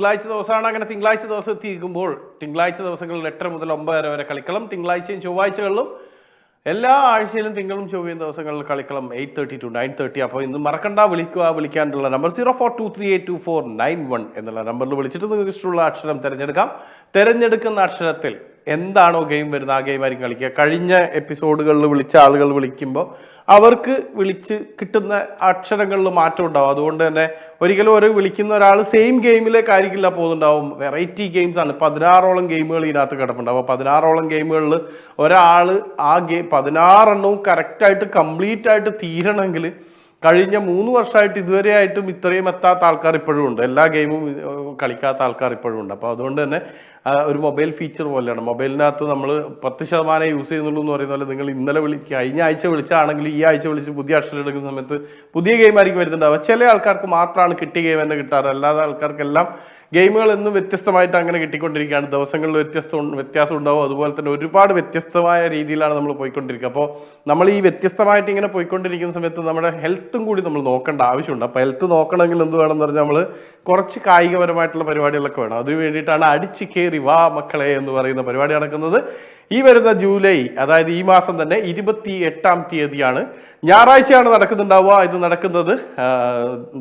തിങ്കളാഴ്ച ദിവസമാണ്. അങ്ങനെ തിങ്കളാഴ്ച ദിവസം എത്തിയിരിക്കുമ്പോൾ തിങ്കളാഴ്ച ദിവസങ്ങളിൽ 8 മുതൽ 9 വരെ കളിക്കളം. തിങ്കളാഴ്ചയും ചൊവ്വാഴ്ചകളിലും എല്ലാ ആഴ്ചയിലും തിങ്കളും ചൊവ്വയും ദിവസങ്ങളിൽ കളിക്കളം 8:30 to 9:30. അപ്പോൾ ഇന്ന് മറക്കണ്ട, വിളിക്കാനുള്ള നമ്പർ 0423824991 എന്നുള്ള നമ്പറിൽ വിളിച്ചിട്ട് നിങ്ങൾക്ക് ഇഷ്ടമുള്ള അക്ഷരം തിരഞ്ഞെടുക്കാം. തിരഞ്ഞെടുക്കുന്ന അക്ഷരത്തിൽ എന്താണോ ഗെയിം വരുന്നത് ആ ഗെയിം ആയിരിക്കും കളിക്കുക. കഴിഞ്ഞ എപ്പിസോഡുകളിൽ വിളിച്ച ആളുകൾ വിളിക്കുമ്പോൾ അവർക്ക് വിളിച്ച് കിട്ടുന്ന അക്ഷരങ്ങളിൽ മാറ്റം ഉണ്ടാവും. അതുകൊണ്ട് തന്നെ ഒരിക്കലും ഒരു വിളിക്കുന്ന ഒരാൾ സെയിം ഗെയിമിലേക്കായിരിക്കില്ല പോകുന്നുണ്ടാവും. വെറൈറ്റി ഗെയിംസ് ആണ്. 16ഓളം ഗെയിമുകൾ ഇതിനകത്ത് കിടപ്പുണ്ടാവും. അപ്പോൾ 16ഓളം ഗെയിമുകളിൽ ഒരാൾ ആ 16 എണ്ണവും കറക്റ്റായിട്ട് കംപ്ലീറ്റ് ആയിട്ട് തീരണമെങ്കിൽ കഴിഞ്ഞ 3 വർഷമായിട്ട് ഇതുവരെയായിട്ടും ഇത്രയും എത്താത്ത ആൾക്കാർ ഇപ്പോഴും ഉണ്ട്. എല്ലാ ഗെയിമും കളിക്കാത്ത ആൾക്കാർ ഇപ്പോഴും ഉണ്ട്. അപ്പോൾ അതുകൊണ്ട് തന്നെ ഒരു മൊബൈൽ ഫീച്ചർ പോലെയാണ്. മൊബൈലിനകത്ത് നമ്മൾ 10% യൂസ് ചെയ്യുന്നുള്ളൂ എന്ന് പറയുന്ന പോലെ നിങ്ങൾ ഇന്നലെ കഴിഞ്ഞ ആഴ്ച വിളിച്ചാണെങ്കിൽ ഈ ആഴ്ച വിളിച്ച് പുതിയ അക്ഷരം എടുക്കുന്ന സമയത്ത് പുതിയ ഗെയിം ആയിരിക്കും വരുന്നുണ്ടാവുക. ചില ആൾക്കാർക്ക് മാത്രമാണ് കിട്ടിയ ഗെയിം തന്നെ കിട്ടാറ്. അല്ലാതെ ആൾക്കാർക്കെല്ലാം ഗെയിമുകൾ എന്നും വ്യത്യസ്തമായിട്ട് അങ്ങനെ കിട്ടിക്കൊണ്ടിരിക്കുകയാണ്. ദിവസങ്ങളിൽ വ്യത്യാസം ഉണ്ടാവും. അതുപോലെ തന്നെ ഒരുപാട് വ്യത്യസ്തമായ രീതിയിലാണ് നമ്മൾ പോയിക്കൊണ്ടിരിക്കുക. അപ്പോൾ നമ്മൾ ഈ വ്യത്യസ്തമായിട്ട് ഇങ്ങനെ പോയിക്കൊണ്ടിരിക്കുന്ന സമയത്ത് നമ്മുടെ ഹെൽത്തും കൂടി നമ്മൾ നോക്കേണ്ട ആവശ്യമുണ്ട്. അപ്പോൾ ഹെൽത്ത് നോക്കണമെങ്കിൽ എന്ത് വേണമെന്ന് പറഞ്ഞാൽ നമ്മൾ കുറച്ച് കായികപരമായിട്ടുള്ള പരിപാടികളൊക്കെ വേണം. അതിന് വേണ്ടിയിട്ടാണ് അടിച്ചു കയറി വാ മക്കളെ എന്ന് പറയുന്ന പരിപാടി നടക്കുന്നത്. ഈ വരുന്ന ജൂലൈ, അതായത് ഈ മാസം തന്നെ 28-ാം തീയതിയാണ്, ഞായറാഴ്ചയാണ് നടക്കുന്നുണ്ടാവുക. ഇത് നടക്കുന്നത്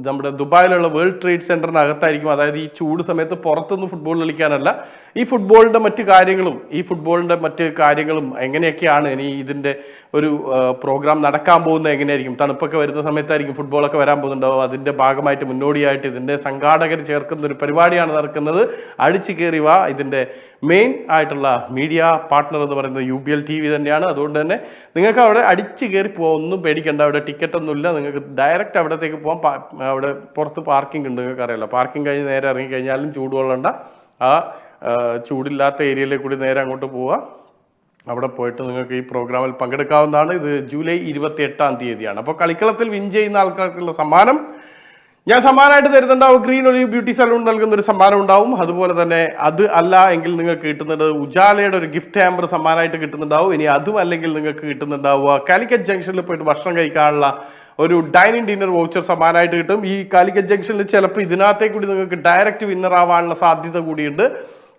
നമ്മുടെ ദുബായിലുള്ള വേൾഡ് ട്രേഡ് സെന്ററിനകത്തായിരിക്കും. അതായത് ഈ ചൂട് സമയത്ത് പുറത്തുനിന്ന് ഫുട്ബോൾ കളിക്കാനല്ല, ഈ ഫുട്ബോളിന്റെ മറ്റ് കാര്യങ്ങളും എങ്ങനെയൊക്കെയാണ് ഇനി ഇതിന്റെ ഒരു പ്രോഗ്രാം നടക്കാൻ പോകുന്നത് എങ്ങനെയായിരിക്കും, തണുപ്പൊക്കെ വരുന്ന സമയത്തായിരിക്കും ഫുട്ബോളൊക്കെ വരാൻ പോകുന്നുണ്ടാവും. അതിന്റെ ഭാഗമായിട്ട് മുന്നോടിയായിട്ട് ഇതിന്റെ സംഘാടകർ ചേർക്കുന്ന ഒരു പരിപാടിയാണ് നടക്കുന്നത്. അടിച്ചു കയറി വാ. ഇതിന്റെ മെയിൻ ആയിട്ടുള്ള മീഡിയ പാർട്ട്ണർ എന്ന് പറയുന്നത് UBL TV തന്നെയാണ്. അതുകൊണ്ട് തന്നെ നിങ്ങൾക്ക് അവിടെ അടിച്ചു കയറി പോകാം. ഒന്നും പേടിക്കേണ്ട. അവിടെ ടിക്കറ്റ് ഒന്നുമില്ല. നിങ്ങൾക്ക് ഡയറക്റ്റ് അവിടത്തേക്ക് പോകാം. അവിടെ പുറത്ത് പാർക്കിംഗ് ഉണ്ട്, നിങ്ങൾക്ക് അറിയാലോ. പാർക്കിംഗ് കഴിഞ്ഞ് നേരെ ഇറങ്ങിക്കഴിഞ്ഞാലും ചൂട് കൊള്ളണ്ട. ആ ചൂടില്ലാത്ത ഏരിയയിലേക്ക് കൂടി നേരെ അങ്ങോട്ട് പോവുക. അവിടെ പോയിട്ട് നിങ്ങൾക്ക് ഈ പ്രോഗ്രാമിൽ പങ്കെടുക്കാവുന്നതാണ്. ഇത് ജൂലൈ 28-ാം തീയതിയാണ്. അപ്പോൾ കളിക്കളത്തിൽ വിൻ ചെയ്യുന്ന ആൾക്കാർക്കുള്ള സമ്മാനം ഞാൻ സമ്മാനമായിട്ട് തരുന്നുണ്ടാവും. ഗ്രീൻ ഒലിവ് ബ്യൂട്ടി സലൂൺ നൽകുന്ന ഒരു സമ്മാനം ഉണ്ടാവും. അതുപോലെ തന്നെ അത് അല്ല എങ്കിൽ നിങ്ങൾക്ക് കിട്ടുന്നത് ഉജാലയുടെ ഒരു ഗിഫ്റ്റ് ഹാമ്പർ സമ്മാനമായിട്ട് കിട്ടുന്നുണ്ടാവും. ഇനി അതും അല്ലെങ്കിൽ നിങ്ങൾക്ക് കിട്ടുന്നുണ്ടാവുക കാലിക്കറ്റ് ജംഗ്ഷനിൽ പോയിട്ട് ഭക്ഷണം കഴിക്കാനുള്ള ഒരു ഡൈനിങ് ഡിന്നർ വൗച്ചർ സമ്മാനമായിട്ട് കിട്ടും. ഈ കാലിക്കറ്റ് ജംഗ്ഷനിൽ ചിലപ്പോൾ ഇതിനകത്തേക്ക് കൂടി നിങ്ങൾക്ക് ഡയറക്റ്റ് വിന്നർ ആവാനുള്ള സാധ്യത കൂടിയുണ്ട്.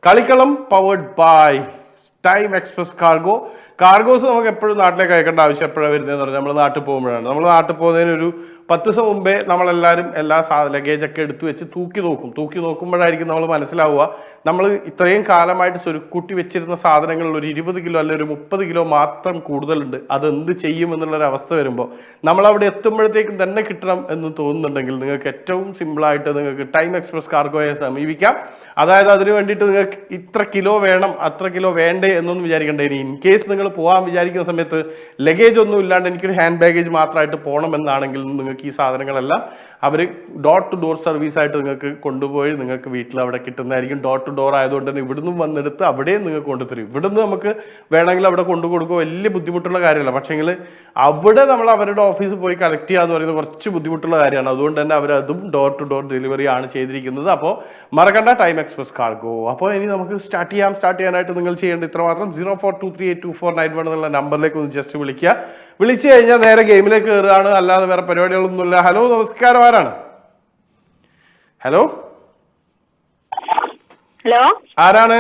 Kalikkalam powered by Time Express Cargos നമുക്ക് എപ്പോഴും നാട്ടിലേക്ക് അയക്കേണ്ട ആവശ്യം എപ്പോഴാണ് വരുന്നതെന്ന് പറഞ്ഞാൽ നമ്മൾ നാട്ടിൽ പോകുമ്പോഴാണ്. നമ്മൾ നാട്ടിൽ പോകുന്നതിന് ഒരു 10 ദിവസം മുമ്പേ നമ്മളെല്ലാവരും എല്ലാ ലഗേജൊക്കെ എടുത്തു വെച്ച് തൂക്കി നോക്കുമ്പോഴായിരിക്കും നമ്മൾ മനസ്സിലാവുക നമ്മൾ ഇത്രയും കാലമായിട്ട് സ്വരുക്കൂട്ടി വെച്ചിരുന്ന സാധനങ്ങളിൽ ഒരു 20 കിലോ അല്ലെങ്കിൽ ഒരു 30 കിലോ മാത്രം കൂടുതലുണ്ട്. അതെന്ത് ചെയ്യുമെന്നുള്ളൊരവസ്ഥ വരുമ്പോൾ നമ്മളവിടെ എത്തുമ്പോഴത്തേക്കും തന്നെ കിട്ടണം എന്ന് തോന്നുന്നുണ്ടെങ്കിൽ നിങ്ങൾക്ക് ഏറ്റവും സിമ്പിളായിട്ട് നിങ്ങൾക്ക് ടൈം എക്സ്പ്രസ് കാർഗോയെ സമീപിക്കാം. അതായത് അതിന് വേണ്ടിയിട്ട് നിങ്ങൾക്ക് ഇത്ര കിലോ വേണം അത്ര കിലോ വേണ്ടേ എന്നൊന്നും വിചാരിക്കേണ്ട. ഇനി ഇൻ കേസ് നിങ്ങൾ പോകാൻ വിചാരിക്കുന്ന സമയത്ത് ലഗേജ് ഒന്നും ഇല്ലാണ്ട് എനിക്കൊരു ഹാൻഡ് ബാഗേജ് മാത്രമായിട്ട് പോകണമെന്നാണെങ്കിൽ നിങ്ങൾക്ക് ഈ സാധനങ്ങളെല്ലാം അവർ ഡോർ ടു ഡോർ സർവീസായിട്ട് നിങ്ങൾക്ക് കൊണ്ടുപോയി നിങ്ങൾക്ക് വീട്ടിൽ അവിടെ കിട്ടുന്നതായിരിക്കും. ഡോർ ടു ഡോർ ആയതുകൊണ്ട് തന്നെ ഇവിടുന്ന് വന്നെടുത്ത് അവിടെയും നിങ്ങൾക്ക് കൊണ്ടുതരും. ഇവിടുന്ന് നമുക്ക് വേണമെങ്കിൽ അവിടെ കൊണ്ടുകൊടുക്കുക, വലിയ ബുദ്ധിമുട്ടുള്ള കാര്യമല്ല. പക്ഷേങ്കിൽ അവിടെ നമ്മൾ അവരുടെ ഓഫീസിൽ പോയി കളക്ട് ചെയ്യുക എന്ന് പറയുന്നത് കുറച്ച് ബുദ്ധിമുട്ടുള്ള കാര്യമാണ്. അതുകൊണ്ട് തന്നെ അവരതും ഡോർ ടു ഡോർ ഡെലിവറി ആണ് ചെയ്തിരിക്കുന്നത്. അപ്പോൾ മറക്കണ്ട ടൈം എക്സ്പ്രസ് കാർഗോ. അപ്പോൾ ഇനി നമുക്ക് സ്റ്റാർട്ട് ചെയ്യാനായിട്ട് നിങ്ങൾ ചെയ്യേണ്ടത് ഇത്രമാത്രം. 0423824991 എന്നുള്ള നമ്പറിലേക്ക് ഒന്ന് ജസ്റ്റ് വിളിച്ചു കഴിഞ്ഞാൽ നേരെ ഗെയിമിലേക്ക് കയറുകയാണ്. അല്ലാതെ വേറെ പരിപാടികളൊന്നുമില്ല. ഹലോ, നമസ്കാരം. ആരാണ്? ഹലോ ആരാണ്?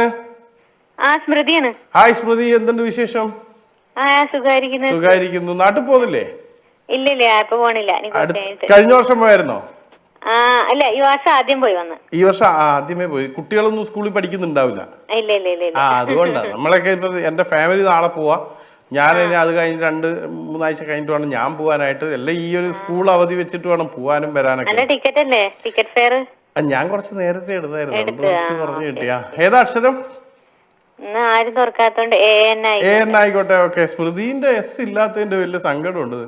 സ്മൃതിയാണ്. ഹായ് സ്മൃതി, എന്തുണ്ട് വിശേഷം? സുഖായിരിക്കുന്നു. നാട്ടിൽ പോകുന്നില്ലേ? ഇല്ല, ഇപ്പൊ പോണില്ല. കഴിഞ്ഞ വർഷം പോയായിരുന്നോ? അല്ല, ഈ വർഷം ആദ്യം പോയി വന്ന്. ഈ വർഷം ആദ്യമേ പോയി. കുട്ടികളൊന്നും സ്കൂളിൽ പഠിക്കുന്നുണ്ടാവില്ല. ഇല്ല. അതുകൊണ്ടാണ് നമ്മളൊക്കെ ഇപ്പൊ എന്റെ ഫാമിലി നാളെ പോവാ. ഞാൻ അത് കഴിഞ്ഞ് 2-3 ആഴ്ച കഴിഞ്ഞിട്ട് വേണം ഞാൻ പോവാനായിട്ട്. എല്ലാം ഈ ഒരു സ്കൂൾ അവധി വെച്ചിട്ട് വേണം പോവാനും വരാനൊക്കെ. ടിക്കറ്റ് ഫെയർ ഞാൻ കുറച്ച് നേരത്തെ എടുത്തായിരുന്നു, കുറച്ച് കുറഞ്ഞു കിട്ടിയാ. ഏതാ അക്ഷരം? ആരും തുറക്കാത്തോണ്ട് AN ആയിക്കോട്ടെ. ഓക്കെ. സ്മൃതിന്റെ S ഇല്ലാത്തതിന്റെ വലിയ സങ്കടമുണ്ട്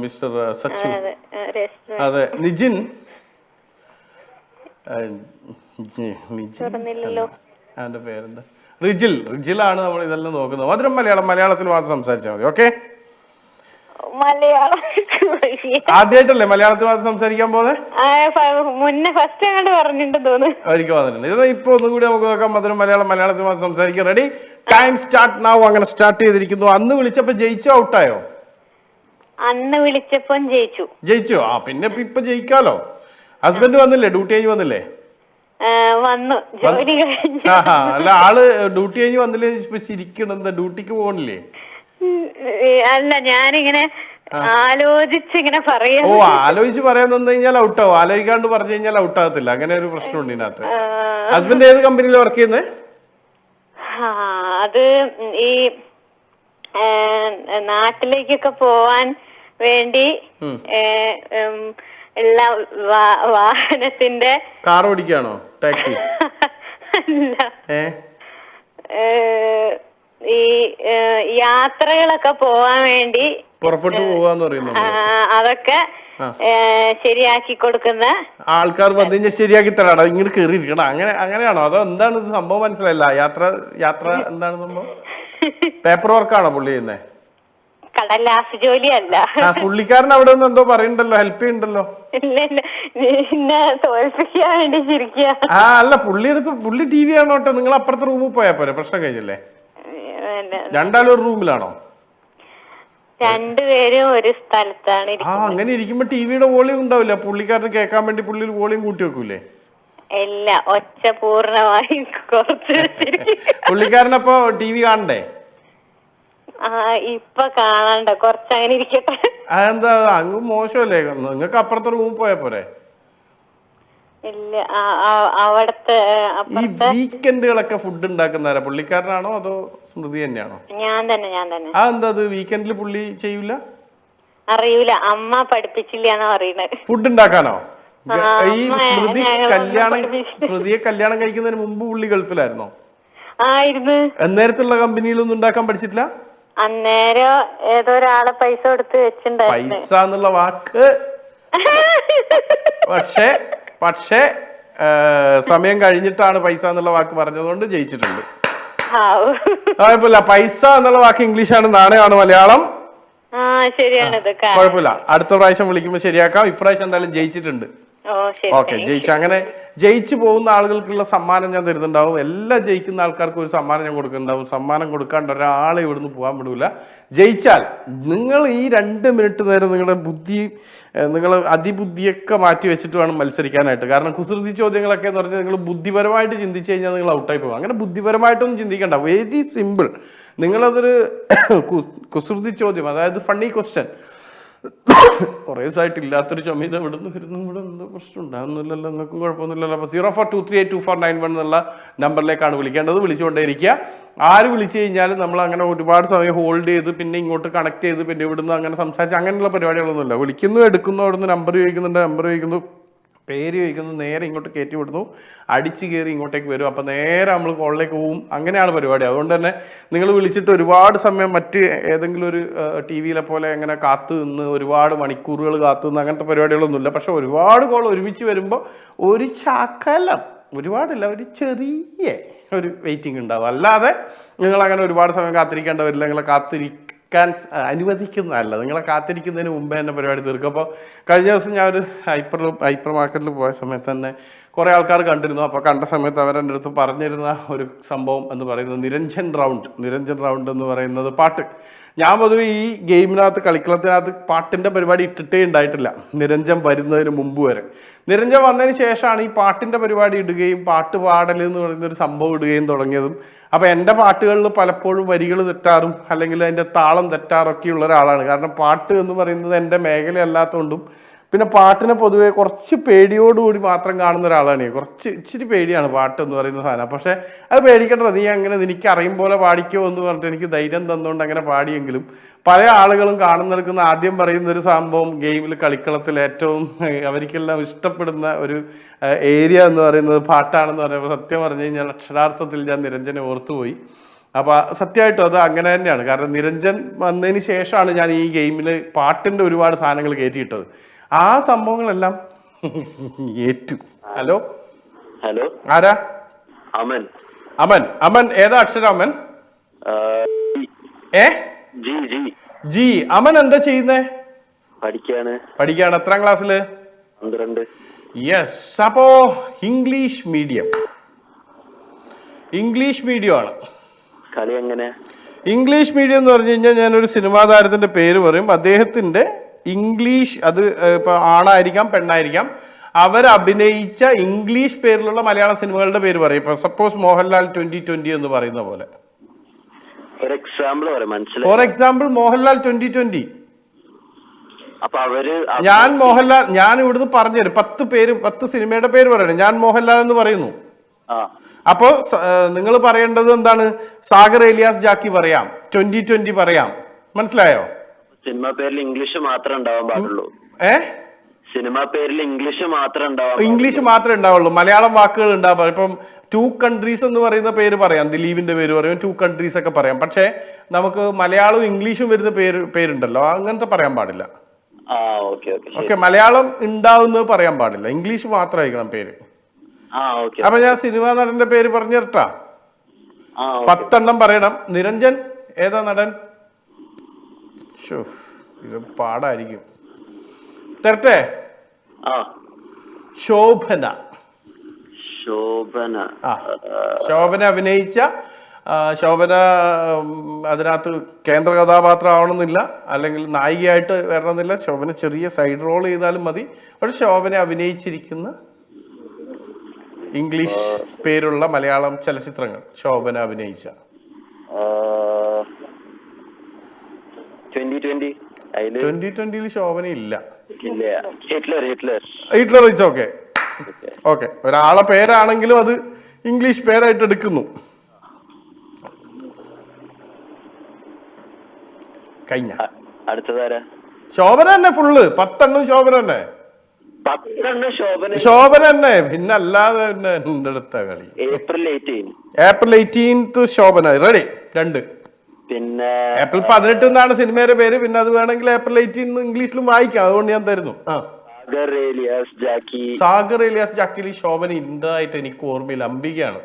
മിസ്റ്റർ സച്ചു. അതെ, നിജിൻ. അവന്റെ പേരെന്താ? റിജിലാണ് നമ്മൾ ഇതെല്ലാം നോക്കുന്നത്. മധുരം മലയാളത്തിൽ മാത്രം സംസാരിച്ചാൽ മതി. ഓക്കെ. ആദ്യമായിട്ടല്ലേ മലയാളത്തിൽ മാത്രം സംസാരിക്കാൻ പോകുന്നത്? ഒരിക്കൽ വന്നിട്ടുണ്ട്. ഇത് ഇപ്പൊ ഒന്നുകൂടി നമുക്ക് നോക്കാം. മധുരം മലയാളത്തിൽ മാത്രം സംസാരിക്കാം. Ready, time start now. അങ്ങനെ സ്റ്റാർട്ട് ചെയ്തിരിക്കുന്നു. അന്ന് വിളിച്ചപ്പോ ജയിച്ചോ ഔട്ടായോ? അന്ന് വിളിച്ചപ്പം ജയിച്ചു. പിന്നെ ഇപ്പൊ ജയിക്കാലോ. ഹസ്ബൻഡ് വന്നില്ലേ? ഡ്യൂട്ടി കഴിഞ്ഞ് വന്നില്ലേ? വന്നു ജോലി കഴിഞ്ഞു. അല്ല ആള് ഡ്യൂട്ടി കഴിഞ്ഞ് വന്നില്ലേ ഇപ്പൊ ചിരിക്കണം, എന്താ ഡ്യൂട്ടിക്ക് പോകണില്ലേ? അല്ല ഞാനിങ്ങനെ ആലോചിച്ചിങ്ങനെ പറയാ. ഓ ആലോചിച്ച് പറയാൻ തന്നു കഴിഞ്ഞാൽ ഔട്ടാവും, ആലോചിക്കാണ്ട് പറഞ്ഞു കഴിഞ്ഞാൽ ഔട്ടാകത്തില്ല. അങ്ങനെ ഒരു പ്രശ്നമുണ്ട് ഇതിനകത്ത്. ഹസ്ബൻഡ് ഏത് കമ്പനിയിൽ വർക്ക് ചെയ്യുന്നത്? അത് ഈ നാട്ടിലേക്കൊക്കെ പോവാൻ വേണ്ടി ഉള്ള വാഹനത്തിന്റെ. കാർ ഓടിക്കാണോ? ടാക്സി? അല്ല, ഏ ഈ യാത്രകളൊക്കെ പോവാൻ വേണ്ടി പുറപ്പെട്ടു പോവാന്ന് പറയുന്നത്. അതൊക്കെ ശരിയാക്കി കൊടുക്കുന്ന ആൾക്കാർ വന്നു കഴിഞ്ഞാൽ ശരിയാക്കി തരാടോ, ഇങ്ങനെ കയറി ഇരിക്കണം, അങ്ങനെയാണോ? അതോ എന്താണ് ഇത് സംഭവം? മനസ്സിലായില്ല. യാത്ര എന്താണ് സംഭവം? പേപ്പർ വർക്കാണോ പുള്ളി ചെയ്യുന്നത്? കടലാസ് ജോലിയല്ല. പുള്ളിക്കാരൻ അവിടെ നിന്ന് എന്തോ പറയണ്ടല്ലോ, ഹെൽപ്പ് ചെയ്യണ്ടല്ലോ. ഇല്ല തോൽപ്പിക്കാൻ വേണ്ടി ചിരിക്കുക. അല്ല പുള്ളി ടി വി ആണോട്ടെ, നിങ്ങൾ അപ്പുറത്തെ റൂമിൽ പോയാ പോരെ, പ്രശ്നം കഴിഞ്ഞല്ലേ? രണ്ടാളും ഒരു റൂമിലാണോ? രണ്ടുപേരും ഒരു സ്ഥലത്താണ്. അങ്ങനെ ഇരിക്കുമ്പോ ടിവിയുടെ വോളിയം ഉണ്ടാവില്ല, പുള്ളിക്കാരന് കേൾക്കാൻ വേണ്ടി പുള്ളി വോളിയം കൂട്ടി വെക്കൂലേ? ഇല്ല, ഒച്ച പൂർണ്ണമായി കുറച്ച്. പുള്ളിക്കാരനപ്പോ ടി വി കാണണ്ടേ? ഇപ്പൊ കാണണ്ട, കൊറച്ചങ്ങനെ ഇരിക്കട്ടെ. അതെന്താ അങ്ങ് മോശമല്ലേ? നിങ്ങൾക്ക് അപ്പുറത്തെ റൂമിൽ പോയാ പോരെ? ഇല്ല, അവിടത്തെ ഈ വീക്കെൻഡുകളൊക്കെ ഫുഡ് ഉണ്ടാക്കുന്നവരാ പുള്ളിക്കാരനാണോ അതോ സ്മൃതി തന്നെയാണോ? ഞാൻ തന്നെ. എന്താ അത് വീക്കെൻഡിൽ പുള്ളി ചെയ്യൂല? അറിയൂല, അമ്മ പഠിപ്പിച്ചില്ലാന്നോ അറിയണത്. ഫുഡ് ഉണ്ടാക്കാനോ? ഈ സ്മൃതിയെ കല്യാണം കഴിക്കുന്നതിന് മുമ്പ് പുള്ളി ഗൾഫിലായിരുന്നോ? ആയിരുന്നു. അന്നേരത്തുള്ള കമ്പനിയിലൊന്നും ഉണ്ടാക്കാൻ പഠിച്ചിട്ടില്ല? അന്നേരം ഏതോ ഒരാളെ പൈസ കൊടുത്ത് വെച്ചിട്ടുണ്ടായിരുന്നു. പൈസ എന്നുള്ള വാക്ക് പക്ഷേ സമയം കഴിഞ്ഞിട്ടാണ് പൈസ എന്നുള്ള വാക്ക് പറഞ്ഞതുകൊണ്ട് ജയിച്ചിട്ടുണ്ട്. കുഴപ്പമില്ല. പൈസ എന്നുള്ള വാക്ക് ഇംഗ്ലീഷാണ്, നാണയമാണ് മലയാളം. കുഴപ്പമില്ല, അടുത്ത പ്രാവശ്യം വിളിക്കുമ്പോൾ ശരിയാക്കാം. ഇപ്രാവശ്യം എന്തായാലും ജയിച്ചിട്ടുണ്ട്. ഓക്കെ, അങ്ങനെ ജയിച്ചു പോകുന്ന ആളുകൾക്കുള്ള സമ്മാനം ഞാൻ തരുന്നുണ്ടാവും. എല്ലാ ജയിക്കുന്ന ആൾക്കാർക്കും ഒരു സമ്മാനം ഞാൻ കൊടുക്കുന്നുണ്ടാവും. സമ്മാനം കൊടുക്കാണ്ട് ഒരാളെ ഇവിടുന്ന് പോകാൻ വിടൂല. ജയിച്ചാൽ നിങ്ങൾ ഈ 2 മിനിറ്റ് നേരം നിങ്ങൾ അതിബുദ്ധിയൊക്കെ മാറ്റി വെച്ചിട്ട് വേണം മത്സരിക്കാനായിട്ട്. കാരണം കുസൃതി ചോദ്യങ്ങളൊക്കെ എന്ന് പറഞ്ഞാൽ നിങ്ങൾ ബുദ്ധിപരമായിട്ട് ചിന്തിച്ചു കഴിഞ്ഞാൽ നിങ്ങൾ ഔട്ടായി പോകും. അങ്ങനെ ബുദ്ധിപരമായിട്ടൊന്നും ചിന്തിക്കണ്ട, വെരി സിമ്പിൾ. നിങ്ങളതൊരു കുസൃതി ചോദ്യം, അതായത് ഫണ്ണി ക്വസ്റ്റ്യൻ. കുറേ ദിവസമായിട്ട് ഇല്ലാത്തൊരു ചുമ ഇവിടെ നിന്ന് വരുന്നു, ഇവിടെ എന്തോ പ്രശ്നം ഉണ്ടാകുന്നില്ലല്ലോ, നിങ്ങൾക്കും കുഴപ്പമൊന്നുമില്ലല്ലോ. അപ്പോൾ 0423824991 എന്നുള്ള നമ്പറിലേക്കാണ് വിളിക്കേണ്ടത്. വിളിച്ചുകൊണ്ടേയിരിക്കുക. ആര് വിളിച്ചു കഴിഞ്ഞാലും നമ്മൾ അങ്ങനെ ഒരുപാട് സമയം ഹോൾഡ് ചെയ്ത് പിന്നെ ഇങ്ങോട്ട് കണക്ട് ചെയ്ത് പിന്നെ ഇവിടുന്ന് അങ്ങനെ സംസാരിച്ച് അങ്ങനെയുള്ള പരിപാടികളൊന്നുമില്ല. വിളിക്കുന്നു, എടുക്കുന്നു, അവിടുന്ന് നമ്പർ ചോദിക്കുന്നു, പേര് ചോദിക്കുന്നു, നേരെ ഇങ്ങോട്ട് കയറ്റി വിടുന്നു, അടിച്ച് കയറി ഇങ്ങോട്ടേക്ക് വരും. അപ്പം നേരെ നമ്മൾ കോളിലേക്ക് പോവും. അങ്ങനെയാണ് പരിപാടി. അതുകൊണ്ട് തന്നെ നിങ്ങൾ വിളിച്ചിട്ട് ഒരുപാട് സമയം മറ്റ് ഏതെങ്കിലും ഒരു ടി വിയിലെ പോലെ അങ്ങനെ കാത്തു നിന്ന് ഒരുപാട് മണിക്കൂറുകൾ കാത്തു നിന്ന് അങ്ങനത്തെ പരിപാടികളൊന്നുമില്ല. പക്ഷെ ഒരുപാട് കോൾ ഒരുമിച്ച് വരുമ്പോൾ ഒരു ശകലം, ഒരുപാടില്ല, ഒരു ചെറിയ ഒരു വെയിറ്റിംഗ് ഉണ്ടാവും. അല്ലാതെ നിങ്ങളങ്ങനെ ഒരുപാട് സമയം കാത്തിരിക്കേണ്ട വരില്ല. നിങ്ങളെ കാത്തിരിക്കാൻ അനുവദിക്കുന്നതല്ല, നിങ്ങളെ കാത്തിരിക്കുന്നതിന് മുമ്പേ തന്നെ പരിപാടി തീർക്കും. അപ്പോൾ കഴിഞ്ഞ ദിവസം ഞാൻ ഒരു ഹൈപ്പർ മാർക്കറ്റിൽ പോയ സമയത്ത് തന്നെ കുറേ ആൾക്കാർ കണ്ടിരുന്നു. അപ്പോൾ കണ്ട സമയത്ത് അവരെൻ്റെ അടുത്ത് പറഞ്ഞിരുന്ന ഒരു സംഭവം എന്ന് പറയുന്നത് നിരഞ്ജൻ റൗണ്ട് എന്ന് പറയുന്നത് പാട്ട്. ഞാൻ പൊതുവെ ഈ ഗെയിമിനകത്ത് കളിക്കളത്തിനകത്ത് പാട്ടിൻ്റെ പരിപാടി ഇട്ടിട്ടേ ഉണ്ടായിട്ടില്ല നിരഞ്ജൻ വരുന്നതിന് മുമ്പ് വരെ. നിരഞ്ജൻ വന്നതിന് ശേഷമാണ് ഈ പാട്ടിൻ്റെ പരിപാടി ഇടുകയും പാട്ട് പാടൽ എന്ന് പറയുന്നൊരു സംഭവം ഇടുകയും തുടങ്ങിയതും. അപ്പോൾ എൻ്റെ പാട്ടുകളിൽ പലപ്പോഴും വരികൾ തെറ്റാറും അല്ലെങ്കിൽ അതിൻ്റെ താളം തെറ്റാറൊക്കെ ഉള്ള ഒരാളാണ്. കാരണം പാട്ട് എന്ന് പറയുന്നത് എൻ്റെ മേഖലയല്ലാത്തതുകൊണ്ടും പിന്നെ പാട്ടിനെ പൊതുവെ കുറച്ച് പേടിയോടുകൂടി മാത്രം കാണുന്ന ഒരാളാണ്. ഇച്ചിരി പേടിയാണ് പാട്ട് എന്ന് പറയുന്ന സാധനം. പക്ഷേ അത് പേടിക്കേണ്ടത്, നീ അങ്ങനെ നിനക്ക് അറിയും പോലെ പാടിക്കോ എന്ന് പറഞ്ഞിട്ട് എനിക്ക് ധൈര്യം തന്നുകൊണ്ട് അങ്ങനെ പാടിയെങ്കിലും പല ആളുകളും കാണുന്നവർക്കുന്ന ആദ്യം പറയുന്ന ഒരു സംഭവം ഗെയിമിൽ കളിക്കളത്തിൽ ഏറ്റവും അവർക്കെല്ലാം ഇഷ്ടപ്പെടുന്ന ഒരു ഏരിയ എന്ന് പറയുന്നത് പാട്ടാണെന്ന് പറയുമ്പോൾ സത്യം പറഞ്ഞു കഴിഞ്ഞാൽ അക്ഷരാർത്ഥത്തിൽ ഞാൻ നിരഞ്ജനെ ഓർത്തുപോയി. അപ്പോൾ സത്യമായിട്ടും അത് അങ്ങനെ തന്നെയാണ്. കാരണം നിരഞ്ജൻ വന്നതിന് ശേഷമാണ് ഞാൻ ഈ ഗെയിമിൽ പാട്ടിൻ്റെ ഒരുപാട് സാധനങ്ങൾ കയറ്റിയിട്ടത്. ആ സംഭവങ്ങളെല്ലാം ഏറ്റു. ഹലോ ആരാ? അമൻ ഏതാ അക്ഷരം? അമൻ ജി. അമൻ എന്താ ചെയ്യുന്നേ? പഠിക്കാണ്. എത്രാം ക്ലാസ്സില്? 12. യെസ്. അപ്പോ ഇംഗ്ലീഷ് മീഡിയം ആണ്. കളി എങ്ങനെ? ഇംഗ്ലീഷ് മീഡിയം എന്ന് പറഞ്ഞു കഴിഞ്ഞാൽ ഞാനൊരു സിനിമാ താരത്തിന്റെ പേര് പറയും. അദ്ദേഹത്തിന്റെ ഇംഗ്ലീഷ് അത് ഇപ്പോൾ ആണായിരിക്കാം പെണ്ണായിരിക്കാം, അവർ അഭിനയിച്ച ഇംഗ്ലീഷ് പേരിലുള്ള മലയാള സിനിമകളുടെ പേര് പറയും. ഇപ്പൊ സപ്പോസ് മോഹൻലാൽ 2020 എന്ന് പറയുന്ന പോലെ. For example Mohanlal 2020. അപ്പൊ അവര് ഞാൻ മോഹൻലാൽ, ഞാൻ ഇവിടുന്ന് പറഞ്ഞുതരും 10 സിനിമയുടെ പേര് പറയണം. ഞാൻ മോഹൻലാൽ എന്ന് പറയുന്നു. അപ്പോ നിങ്ങൾ പറയേണ്ടത് എന്താണ്? സാഗർ ഏലിയാസ് ജാക്കി പറയാം, 2020 പറയാം. മനസ്സിലായോ? സിനിമ പേരിൽ ഇംഗ്ലീഷ് മാത്രമേ ഉണ്ടാവാൻ പാടുള്ളൂ. സിനിമ പേരിൽ ഇംഗ്ലീഷ് മാത്രമേ ഉണ്ടാവുള്ളൂ. മലയാളം വാക്കുകൾ ഉണ്ടാവാം. ഇപ്പം 2 കൺട്രീസ് എന്ന് പറയുന്ന പേര് പറയാം, ദിലീപിന്റെ പേര് പറയാം, 2 കൺട്രീസ് ഒക്കെ പറയാം. പക്ഷെ നമുക്ക് മലയാളവും ഇംഗ്ലീഷും വരുന്ന പേരുണ്ടല്ലോ, അങ്ങനത്തെ പറയാൻ പാടില്ല. ഓക്കെ, മലയാളം ഉണ്ടാവുന്നത് പറയാൻ പാടില്ല, ഇംഗ്ലീഷ് മാത്രമായിരിക്കണം പേര്. അപ്പൊ ഞാൻ സിനിമാ നടന്റെ പേര് പറഞ്ഞു തരട്ടാ? 10 എണ്ണം പറയണം. നിരഞ്ജൻ ഏതാ നടൻ? ഇത് പാടായിരിക്കും. തരട്ടെ? ശോഭന. ശോഭന അഭിനയിച്ച, ശോഭന അതിനകത്ത് കേന്ദ്ര കഥാപാത്രം ആവണമെന്നില്ല, അല്ലെങ്കിൽ നായികയായിട്ട് വരണമെന്നില്ല. ശോഭന ചെറിയ സൈഡ് റോൾ ചെയ്താലും മതി. പക്ഷെ ശോഭന അഭിനയിച്ചിരിക്കുന്ന ഇംഗ്ലീഷ് പേരുള്ള മലയാളം ചലച്ചിത്രങ്ങൾ ശോഭന അഭിനയിച്ച. 2020 ശോഭന ഇല്ല. Hitler it's okay. ഓക്കെ, ഒരാളെ പേരാണെങ്കിലും അത് ഇംഗ്ലീഷ് പേരായിട്ട് എടുക്കുന്നു. കഴിഞ്ഞ ശോഭന തന്നെ ഫുള്ള് 10 എണ്ണം ശോഭന തന്നെ. ശോഭന തന്നെ, പിന്നെ അല്ലാതെ പിന്നെ എന്റെ അടുത്ത കളി. ഏപ്രിൽ 18 ശോഭന. റെഡി? 2. പിന്നെ ഏപ്രിൽ 18 എന്നാണ് സിനിമയുടെ പേര്. പിന്നെ അത് വേണമെങ്കിൽ ഏപ്രിൽ 18 ഇംഗ്ലീഷിലും വായിക്കാം, അതുകൊണ്ട് ഞാൻ തരുന്നു. സാഗർ ഏലിയാസ് ജാക്കിയിൽ ശോഭന ഉണ്ടായിട്ട് എനിക്ക് ഓർമ്മയില്ല. അംബികയാണ്.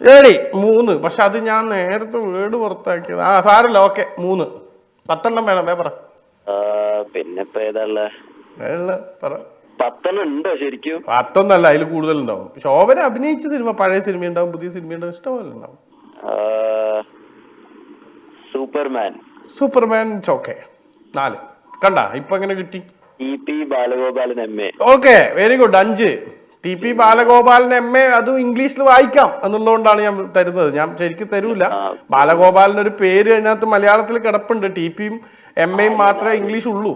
റെഡി? 3. പക്ഷെ അത് ഞാൻ നേരത്തെ വേർഡ് പുറത്താക്കിയത്. സാരല്ല, ഓക്കെ 3. 10 എണ്ണം വേണം. പറ. പിന്നെ പറ. 10 ഉണ്ടോ ശരിക്കും? 10 അല്ല, അതിൽ കൂടുതൽ ഉണ്ടാവും. ശോഭന അഭിനയിച്ച സിനിമ, പഴയ സിനിമ ഉണ്ടാവും, പുതിയ സിനിമ ഉണ്ടാവും, ഇഷ്ടംപോലെ ഉണ്ടാവും. Superman okay. 4 കണ്ട? ഇപ്പൊ എങ്ങനെ കിട്ടി? TP Balagopalan MA. Okay, very good. 5 TP Balagopalan MA. അതും ഇംഗ്ലീഷിൽ വായിക്കാം എന്നുള്ളതുകൊണ്ടാണ് ഞാൻ തരുന്നത്. ഞാൻ ശരിക്കും തരൂല. ബാലഗോപാലൻ ഒരു പേര് അതിനകത്ത് മലയാളത്തിൽ കിടപ്പുണ്ട്. TPയും MAയും മാത്രമേ ഇംഗ്ലീഷ് ഉള്ളൂ.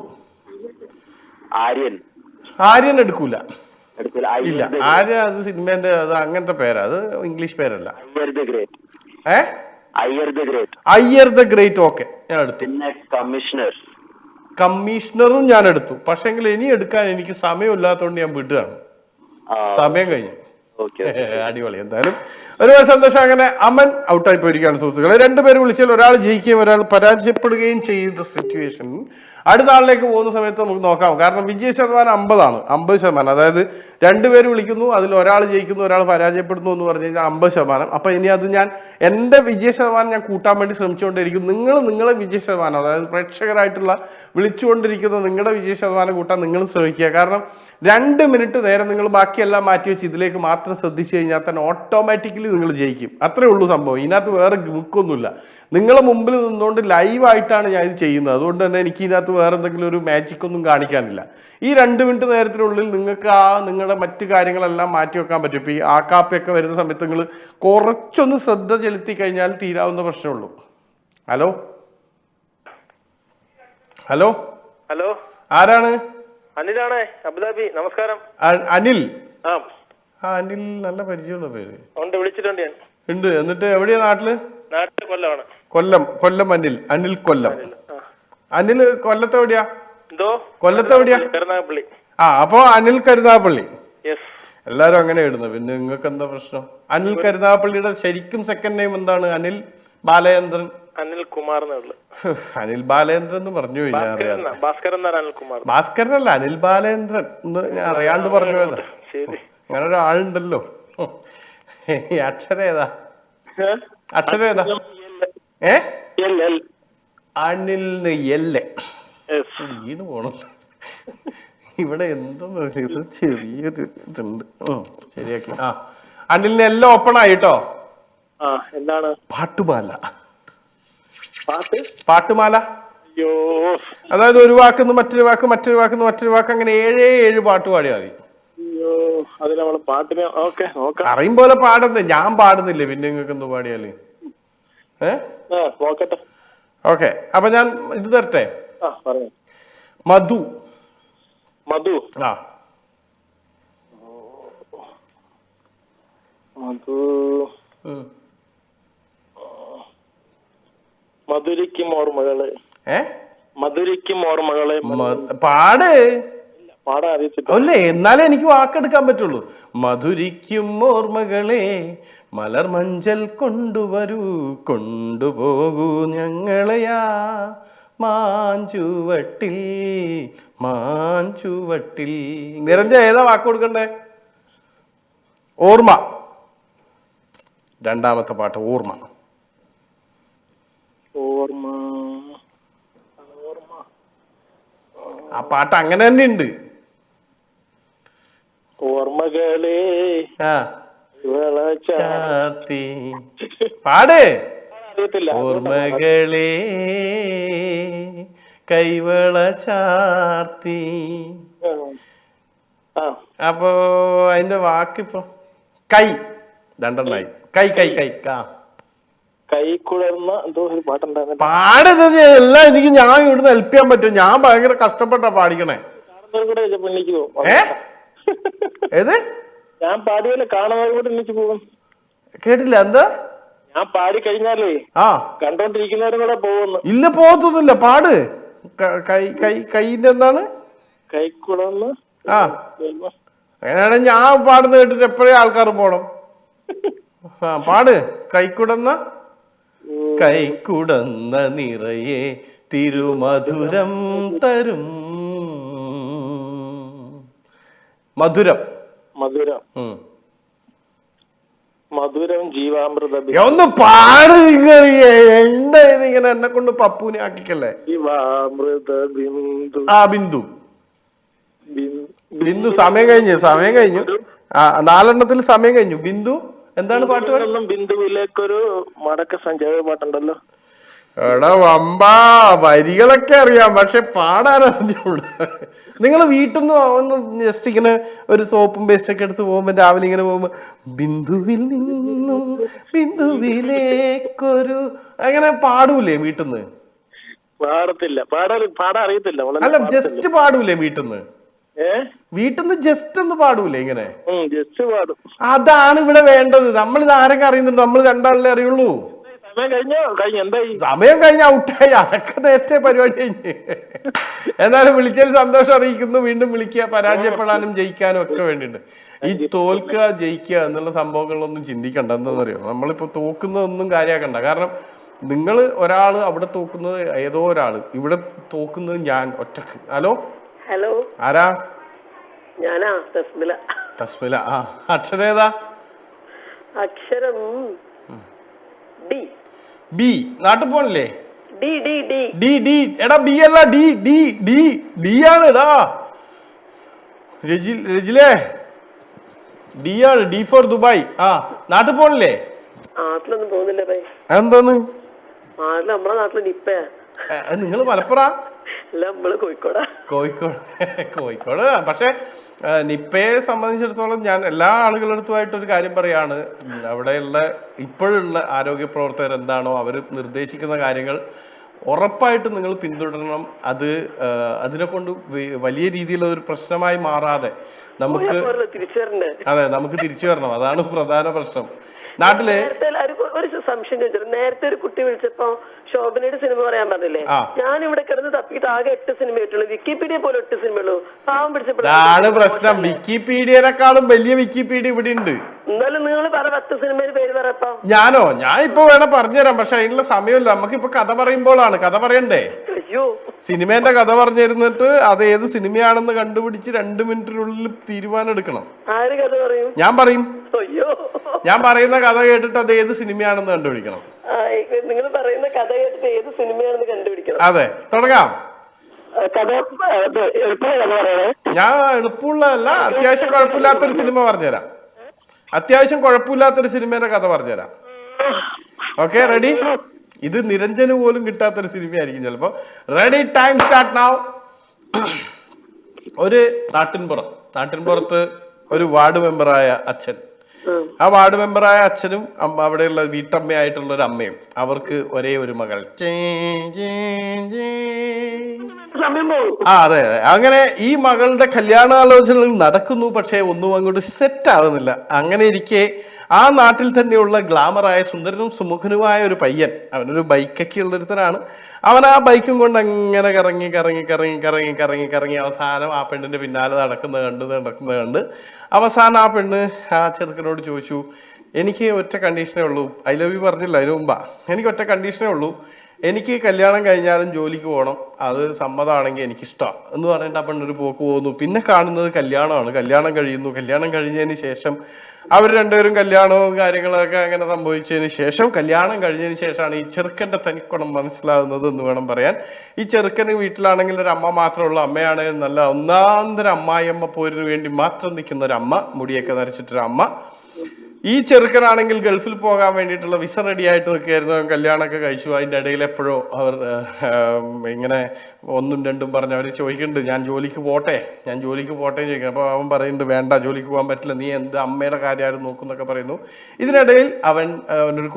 ആര്യൻ എടുക്കൂല. ഇല്ല, ആര്യൻ അത് സിനിമേന്റെ അത് അങ്ങനത്തെ പേരാ, അത് ഇംഗ്ലീഷ് പേരല്ല. അയ്യർ ദ ഗ്രേറ്റ് ഓക്കെ, ഞാൻ എടുത്തു. കമ്മീഷണറും ഞാൻ എടുത്തു. പക്ഷെങ്കിൽ ഇനി എടുക്കാൻ എനിക്ക് സമയമില്ലാത്തതുകൊണ്ട് ഞാൻ വിടുകയാണ്. സമയം കഴിഞ്ഞു. അടിപൊളി. എന്തായാലും ഒരുപാട് സന്തോഷം. അങ്ങനെ അമൻ ഔട്ടായി പോയിരിക്കുകയാണ് സുഹൃത്തുക്കളെ. 2 പേര് വിളിച്ചാൽ ഒരാൾ ജയിക്കുകയും ഒരാൾ പരാജയപ്പെടുകയും ചെയ്ത സിറ്റുവേഷൻ അടുത്ത ആളിലേക്ക് പോകുന്ന സമയത്ത് നമുക്ക് നോക്കാം. കാരണം വിജയ ശതമാനം 50%. അതായത് 2 പേര് വിളിക്കുന്നു, അതിൽ ഒരാൾ ജയിക്കുന്നു, ഒരാൾ പരാജയപ്പെടുന്നു എന്ന് പറഞ്ഞു കഴിഞ്ഞാൽ 50%. അപ്പൊ ഇനി അത് ഞാൻ എൻ്റെ വിജയ ശതമാനം ഞാൻ കൂട്ടാൻ വേണ്ടി ശ്രമിച്ചുകൊണ്ടിരിക്കും. നിങ്ങളെ വിജയ ശതമാനം, അതായത് പ്രേക്ഷകരായിട്ടുള്ള വിളിച്ചുകൊണ്ടിരിക്കുന്ന നിങ്ങളുടെ വിജയ ശതമാനം കൂട്ടാൻ നിങ്ങൾ ശ്രമിക്കുക. കാരണം 2 മിനിറ്റ് നേരം നിങ്ങൾ ബാക്കിയെല്ലാം മാറ്റി വെച്ച് ഇതിലേക്ക് മാത്രം ശ്രദ്ധിച്ചു കഴിഞ്ഞാൽ തന്നെ ഓട്ടോമാറ്റിക്കലി നിങ്ങൾ ജയിക്കും. അത്രേ ഉള്ളൂ സംഭവം. ഇതിനകത്ത് വേറെ ഗുക്കൊന്നുമില്ല. നിങ്ങളെ മുമ്പിൽ നിന്നുകൊണ്ട് ലൈവായിട്ടാണ് ഞാൻ ഇത് ചെയ്യുന്നത്. അതുകൊണ്ട് തന്നെ എനിക്ക് ഇതിനകത്ത് വേറെ എന്തെങ്കിലും ഒരു മാജിക് ഒന്നും കാണിക്കാനില്ല. ഈ 2 മിനിറ്റ് നേരത്തിനുള്ളിൽ നിങ്ങൾക്ക് നിങ്ങളുടെ മറ്റു കാര്യങ്ങളെല്ലാം മാറ്റി വെക്കാൻ പറ്റും. ഇപ്പോൾ ഈ ആക്കാപ്പയൊക്കെ വരുന്ന സമയത്ത് നിങ്ങൾ കുറച്ചൊന്ന് ശ്രദ്ധ ചെലുത്തി കഴിഞ്ഞാൽ തീരാവുന്ന പ്രശ്നമുള്ളൂ. ഹലോ ഹലോ ഹലോ, ആരാണ്? അനിലാണ്, അബുദാബി. നമസ്കാരം. അനിൽ? അനിൽ നല്ല പരിചയമുള്ള പേര് വിളിച്ചിട്ടുണ്ട് ഞാൻ. ഉണ്ട്. എന്നിട്ട് എവിടെയാ? നാട്ടില് കൊല്ലമാണ്. കൊല്ലം അനിൽ കൊല്ലം. അനിൽ കൊല്ലത്ത് എവിടെയാ? കൊല്ലത്ത് എവിടെയാ? കരുനാഗപ്പള്ളി. അപ്പൊ അനിൽ കരുനാഗപ്പള്ളി. എല്ലാരും അങ്ങനെ ഇടുന്നത്. പിന്നെ നിങ്ങൾക്ക് എന്താ പ്രശ്നം? അനിൽ കരുനാഗപ്പള്ളിയുടെ ശരിക്കും സെക്കൻഡ് നെയിം എന്താണ്? അനിൽ ബാലചന്ദ്രൻ. അനിൽ കുമാർ. അനിൽ ബാലേന്ദ്രൻ എന്ന് പറഞ്ഞു കഴിഞ്ഞാൽ ഭാസ്കരനല്ല, അനിൽ ബാലേന്ദ്രൻ എന്ന് ഞാൻ അറിയാണ്ട് പറഞ്ഞു പോയതാ. അങ്ങനെ ഒരാളുണ്ടല്ലോ. അക്ഷരം ഏതാ? അനിലിന് എല്ല് വീണ് പോണല്ലോ. ഇവിടെ എന്തോന്ന് ചെറിയൊരു ഇതുണ്ട്. ശരിയാക്കി. അനിലിന് എല്ലാം ഓപ്പൺ ആയിട്ടോ. എന്താണ്? പാട്ടുമാല. അയ്യോ അതായത് ഒരു വാക്കുന്ന് മറ്റൊരു വാക്ക്, മറ്റൊരു വാക്കുന്ന് മറ്റൊരു വാക്ക്, അങ്ങനെ 7 പാട്ട് പാടിയാൽ മതി. അയ്യോ അത് നമ്മള് പാട്ടിന് ഓക്കെ നോക്കാം. അറിയും പോലെ പാടുന്നത്, ഞാൻ പാടുന്നില്ലേ, പിന്നെ നിങ്ങൾക്ക് ഒന്ന് പാടിയാല് നോക്കട്ടെ. ഓക്കെ, അപ്പൊ ഞാൻ ഇത് തരട്ടെ. പറഞ്ഞു. മധു. മധു. ആ മധു. മധുരിക്കും ഓർമ്മകള്. മധുരിക്കും ഓർമ്മകളെ. പാട്. പാടാൻ അറിയത്തില്ല. അല്ലേ, എന്നാലേ എനിക്ക് വാക്കെടുക്കാൻ പറ്റുള്ളൂ. മധുരിക്കും ഓർമ്മകളെ മലർ മഞ്ചൽ കൊണ്ടുവരൂ, കൊണ്ടുപോകൂ ഞങ്ങളെയാ മാഞ്ചുവട്ടിൽ, മാഞ്ചുവട്ടിൽ. നിരഞ്ജ ഏതാ വാക്ക് കൊടുക്കണ്ടേ? ഓർമ്മ. രണ്ടാമത്തെ പാട്ട് ഓർമ്മ. ഓർമ്മ. ആ പാട്ട് അങ്ങനെ തന്നെ ഉണ്ട്. ഓർമ്മകളെ ചാത്തി. പാട്. അറിയത്തില്ല. ഓർമ്മകളെ കൈവള ചാർത്തി. അപ്പോ അതിന്റെ വാക്കിപ്പോ കൈ. രണ്ടെണ്ണായി. കൈ കൈ കൈ. കൈ കുളർന്ന എന്തോ ഒരു പാട്ടുണ്ടായിരുന്നു. പാടുന്നത് എല്ലാം എനിക്ക് ഞാൻ ഇവിടുന്ന് ഹെൽപ്പ് ചെയ്യാൻ പറ്റും. ഞാൻ ഭയങ്കര കഷ്ടപ്പെട്ടാ പാടിക്കണേ. ഏത് ഞാൻ പാടിയല്ലേ കാണുന്നവർ കൂടെ എണ്ണിച്ചു പോകും. കേട്ടില്ല. എന്താ? ഞാൻ പാടി കഴിഞ്ഞാലേ കണ്ടോണ്ടിരിക്കുന്നവരും കൂടെ പോകുന്നു. ഇല്ല, പോകത്തൊന്നുമില്ല. പാട്. കൈ കൈ കൈന്റെ എന്താണ്? കൈക്കുളന്ന്. അങ്ങനെയാണെങ്കിൽ ഞാൻ പാടുന്ന കേട്ടിട്ട് എപ്പോഴേ ആൾക്കാർ പോണം. പാട്. കൈക്കുടന്ന കൈക്കുടന്ന നിറയെ തിരുമധുരം തരും. മധുരം. മധുരം. മധുരം ജീവാമൃത. ഒന്ന് പാട്. എന്താ ഇതിങ്ങനെ എന്നെ കൊണ്ട് പപ്പൂനെ ആക്കിക്കല്ലേ. ജീവാമൃത ബിന്ദു. ബിന്ദു. ബിന്ദു. സമയം കഴിഞ്ഞു. 4 സമയം കഴിഞ്ഞു. ബിന്ദു എന്താണ് പാട്ട്? ബിന്ദുവിലേക്കൊരു മടക്ക സഞ്ചാര പാട്ടുണ്ടല്ലോ. എടാ വമ്പാ, വരികളൊക്കെ അറിയാം, പക്ഷെ പാടാൻ അറിഞ്ഞൂടാ. നിങ്ങൾ വീട്ടിൽ നിന്ന് ഒന്ന് ജസ്റ്റ് ഇങ്ങനെ ഒരു സോപ്പും പേസ്റ്റ് ഒക്കെ എടുത്ത് പോകുമ്പോ, രാവിലെ ഇങ്ങനെ പോകുമ്പോ ബിന്ദുവിൽ നിന്നും ബിന്ദുവിലേക്കൊരു അങ്ങനെ പാടൂലേ വീട്ടിൽ നിന്ന്? പാടത്തില്ല. പാടാൻ അറിയത്തില്ല. അല്ല, ജസ്റ്റ് പാടൂലേ വീട്ടിൽ നിന്ന്? വീട്ടിൽ നിന്ന് ജസ്റ്റ് ഒന്ന് പാടൂലേ ഇങ്ങനെ? ജസ്റ്റ് പാടും. അതാണ് ഇവിടെ വേണ്ടത്. നമ്മളിത് ആരൊക്കെ അറിയുന്നുണ്ട്? നമ്മൾ രണ്ടാളല്ലേ അറിയുള്ളൂ. സമയം കഴിഞ്ഞ ഔട്ടായി. അതൊക്കെ നേരത്തെ പരിപാടി കഴിഞ്ഞ്. എന്നാലും വിളിച്ചതിൽ സന്തോഷം അറിയിക്കുന്നു. വീണ്ടും വിളിക്കുക. പരാജയപ്പെടാനും ജയിക്കാനും ഒക്കെ വേണ്ടിയിട്ട്. ഈ തോൽക്കുക ജയിക്കുക എന്നുള്ള സംഭവങ്ങളിലൊന്നും ചിന്തിക്കണ്ട. എന്താണെന്നറിയോ, നമ്മളിപ്പോ തോക്കുന്നതൊന്നും കാര്യമാക്കണ്ട. കാരണം നിങ്ങൾ ഒരാള് അവിടെ തോക്കുന്നത് ഏതോ ഒരാള്, ഇവിടെ തോക്കുന്നത് ഞാൻ ഒറ്റക്ക്. ഹലോ ഹലോ, ആരാ? ഞാനാ തസ്മില. തസ്മില. അക്ഷരം ഏതാ? അക്ഷരം ഡി. ബി. നാട്ടിൽ പോണില്ലേ? D D D D D. എടാ ബി അല്ല, ഡി ഡി ഡി ഡി ആണ്. എടാ രജിലേ, ഡി ആണ്. D for Dubai. നാട്ടിൽ പോണില്ലേ? നാട്ടിലൊന്നും പോകുന്നില്ല. എന്താന്ന്? നാട്ടില് നമ്മളെ നാട്ടില് നിപ്പയാ. നിങ്ങൾ മലപ്പുറം? അല്ല, നമ്മള് കോഴിക്കോടാ. കോഴിക്കോട്. പക്ഷെ നിപ്പയെ സംബന്ധിച്ചിടത്തോളം ഞാൻ എല്ലാ ആളുകളുടെ അടുത്തുമായിട്ടൊരു കാര്യം പറയാണ്. അവിടെയുള്ള ഇപ്പോഴുള്ള ആരോഗ്യ പ്രവർത്തകർ എന്താണോ അവർ നിർദ്ദേശിക്കുന്ന കാര്യങ്ങൾ ഉറപ്പായിട്ട് നിങ്ങൾ പിന്തുടരണം. അതിനെ കൊണ്ട് വലിയ രീതിയിലുള്ള ഒരു പ്രശ്നമായി മാറാതെ നമുക്ക് തിരിച്ചു വരണം. അതാണ് പ്രധാന പ്രശ്നം. നാട്ടിലെ ഒരു സംശയം ചോദിച്ചു. നേരത്തെ ഒരു കുട്ടി വിളിച്ചപ്പോ ശോഭനയുടെ സിനിമ പറയാൻ പറഞ്ഞില്ലേ? ഞാൻ ഇവിടെ കിടന്ന് തപ്പിയിട്ട് ആകെ 8 സിനിമ ആയിട്ടുള്ളൂ. വിക്കിപീഡിയ പോലെ 8 സിനിമയുള്ളൂ. പാവം പിടിച്ചപ്പോഴാണ് പ്രശ്നം. വിക്കിപീഡിയനെക്കാളും വലിയ വിക്കിപീഡിയ ഇവിടെ ഉണ്ട്. എന്നാലും നിങ്ങൾ പറ 10 സിനിമയുടെ പേര് പറയപ്പോ. ഞാനോ? ഞാൻ ഇപ്പൊ വേണം പറഞ്ഞുതരാം, പക്ഷെ അതിനുള്ള സമയമില്ല. നമുക്കിപ്പൊ കഥ പറയുമ്പോഴാണ്. കഥ പറയണ്ടേ? അയ്യോ, സിനിമേന്റെ കഥ പറഞ്ഞു തരുന്നിട്ട് അത് ഏത് സിനിമയാണെന്ന് കണ്ടുപിടിച്ച് 2 മിനിറ്റിനുള്ളിൽ തീരുമാനം എടുക്കണം. ആര് കഥ പറയും? ഞാൻ പറയും. അയ്യോ, ഞാൻ പറയുന്ന കഥ കേട്ടിട്ട് അത് ഏത് സിനിമയാണെന്ന് കണ്ടുപിടിക്കണം. നിങ്ങൾ പറയുന്ന കഥ കേട്ടിട്ട് ഏത് സിനിമയാണെന്ന് കണ്ടുപിടിക്കണം. അതെ, തുടങ്ങാം. ഞാൻ എളുപ്പമുള്ളതല്ല, അത്യാവശ്യം കുഴപ്പമില്ലാത്തൊരു സിനിമ പറഞ്ഞുതരാം. അത്യാവശ്യം കുഴപ്പമില്ലാത്തൊരു സിനിമേന്റെ കഥ പറഞ്ഞുതരാം. Okay, ready? ഇത് നിരഞ്ജന് പോലും കിട്ടാത്തൊരു സിനിമയായിരിക്കും ചിലപ്പോ. Ready, time start now. ഒരു നാട്ടിൻപുറത്ത് ഒരു വാർഡ് മെമ്പറായ അച്ഛൻ, ആ വാർഡ് മെമ്പറായ അച്ഛനും അവിടെയുള്ള വീട്ടമ്മയായിട്ടുള്ള ഒരു അമ്മയും, അവർക്ക് ഒരേ ഒരു മകൾ. അതെ. അങ്ങനെ ഈ മകളുടെ കല്യാണാലോചനകൾ നടക്കുന്നു, പക്ഷെ ഒന്നും അങ്ങോട്ട് സെറ്റ് ആവുന്നില്ല. അങ്ങനെ ഇരിക്കെ ആ നാട്ടിൽ തന്നെയുള്ള ഗ്ലാമറായ സുന്ദരനും സുമുഖനുമായ ഒരു പയ്യൻ, അവനൊരു ബൈക്കൊക്കെ ഉള്ളൊരുത്തനാണ്. അവൻ ആ ബൈക്കും കൊണ്ട് അങ്ങനെ കറങ്ങി അവസാനം ആ പെണ്ണിന്റെ പിന്നാലെ നടക്കുന്നത് കണ്ട് അവസാനം ആ പെണ്ണ് ആ ചെറുക്കനോട് ചോദിച്ചു, എനിക്ക് ഒറ്റ കണ്ടീഷനേ ഉള്ളൂ, ഐ ലവ് യു പറഞ്ഞില്ല അതിന് മുമ്പാ, എനിക്ക് ഒറ്റ കണ്ടീഷനേ ഉള്ളൂ, എനിക്ക് കല്യാണം കഴിഞ്ഞാലും ജോലിക്ക് പോകണം, അത് സമ്മതമാണെങ്കിൽ എനിക്കിഷ്ടമാണ് എന്ന് പറഞ്ഞിട്ട് ആ പെണ്ണൊരു പോക്ക് പോകുന്നു. പിന്നെ കാണുന്നത് കല്യാണമാണ്. കല്യാണം കഴിയുന്നു. കല്യാണം കഴിഞ്ഞതിന് ശേഷം അവർ രണ്ടുപേരും കല്യാണവും കാര്യങ്ങളൊക്കെ അങ്ങനെ സംഭവിച്ചതിന് ശേഷം, കല്യാണം കഴിഞ്ഞതിന് ശേഷമാണ് ഈ ചെറുക്കൻ്റെ തനിക്കുണം മനസ്സിലാകുന്നത് എന്ന് വേണം പറയാൻ. ഈ ചെറുക്കന് വീട്ടിലാണെങ്കിൽ ഒരു അമ്മ മാത്രമുള്ള, അമ്മയാണെങ്കിൽ നല്ല ഒന്നാന്തര അമ്മായിയമ്മ പോരിന് വേണ്ടി മാത്രം നിൽക്കുന്ന ഒരു അമ്മ, മുടിയൊക്കെ നരച്ചിട്ടൊരു അമ്മ. ഈ ചെറുക്കനാണെങ്കിൽ ഗൾഫിൽ പോകാൻ വേണ്ടിയിട്ടുള്ള വിസ റെഡി ആയിട്ട് നിൽക്കുകയായിരുന്നു. കല്യാണമൊക്കെ കഴിച്ചു. അതിൻ്റെ ഇടയിൽ എപ്പോഴോ അവർ ഇങ്ങനെ ഒന്നും രണ്ടും പറഞ്ഞ് അവർ ചോദിക്കുന്നുണ്ട്, ഞാൻ ജോലിക്ക് പോട്ടെ ചോദിക്കണം. അപ്പോൾ അവൻ പറയുന്നുണ്ട്, വേണ്ട, ജോലിക്ക് പോകാൻ പറ്റില്ല, നീ എന്ത് അമ്മയുടെ കാര്യം ആരും നോക്കുന്നൊക്കെ പറയുന്നു. ഇതിനിടയിൽ അവനൊരു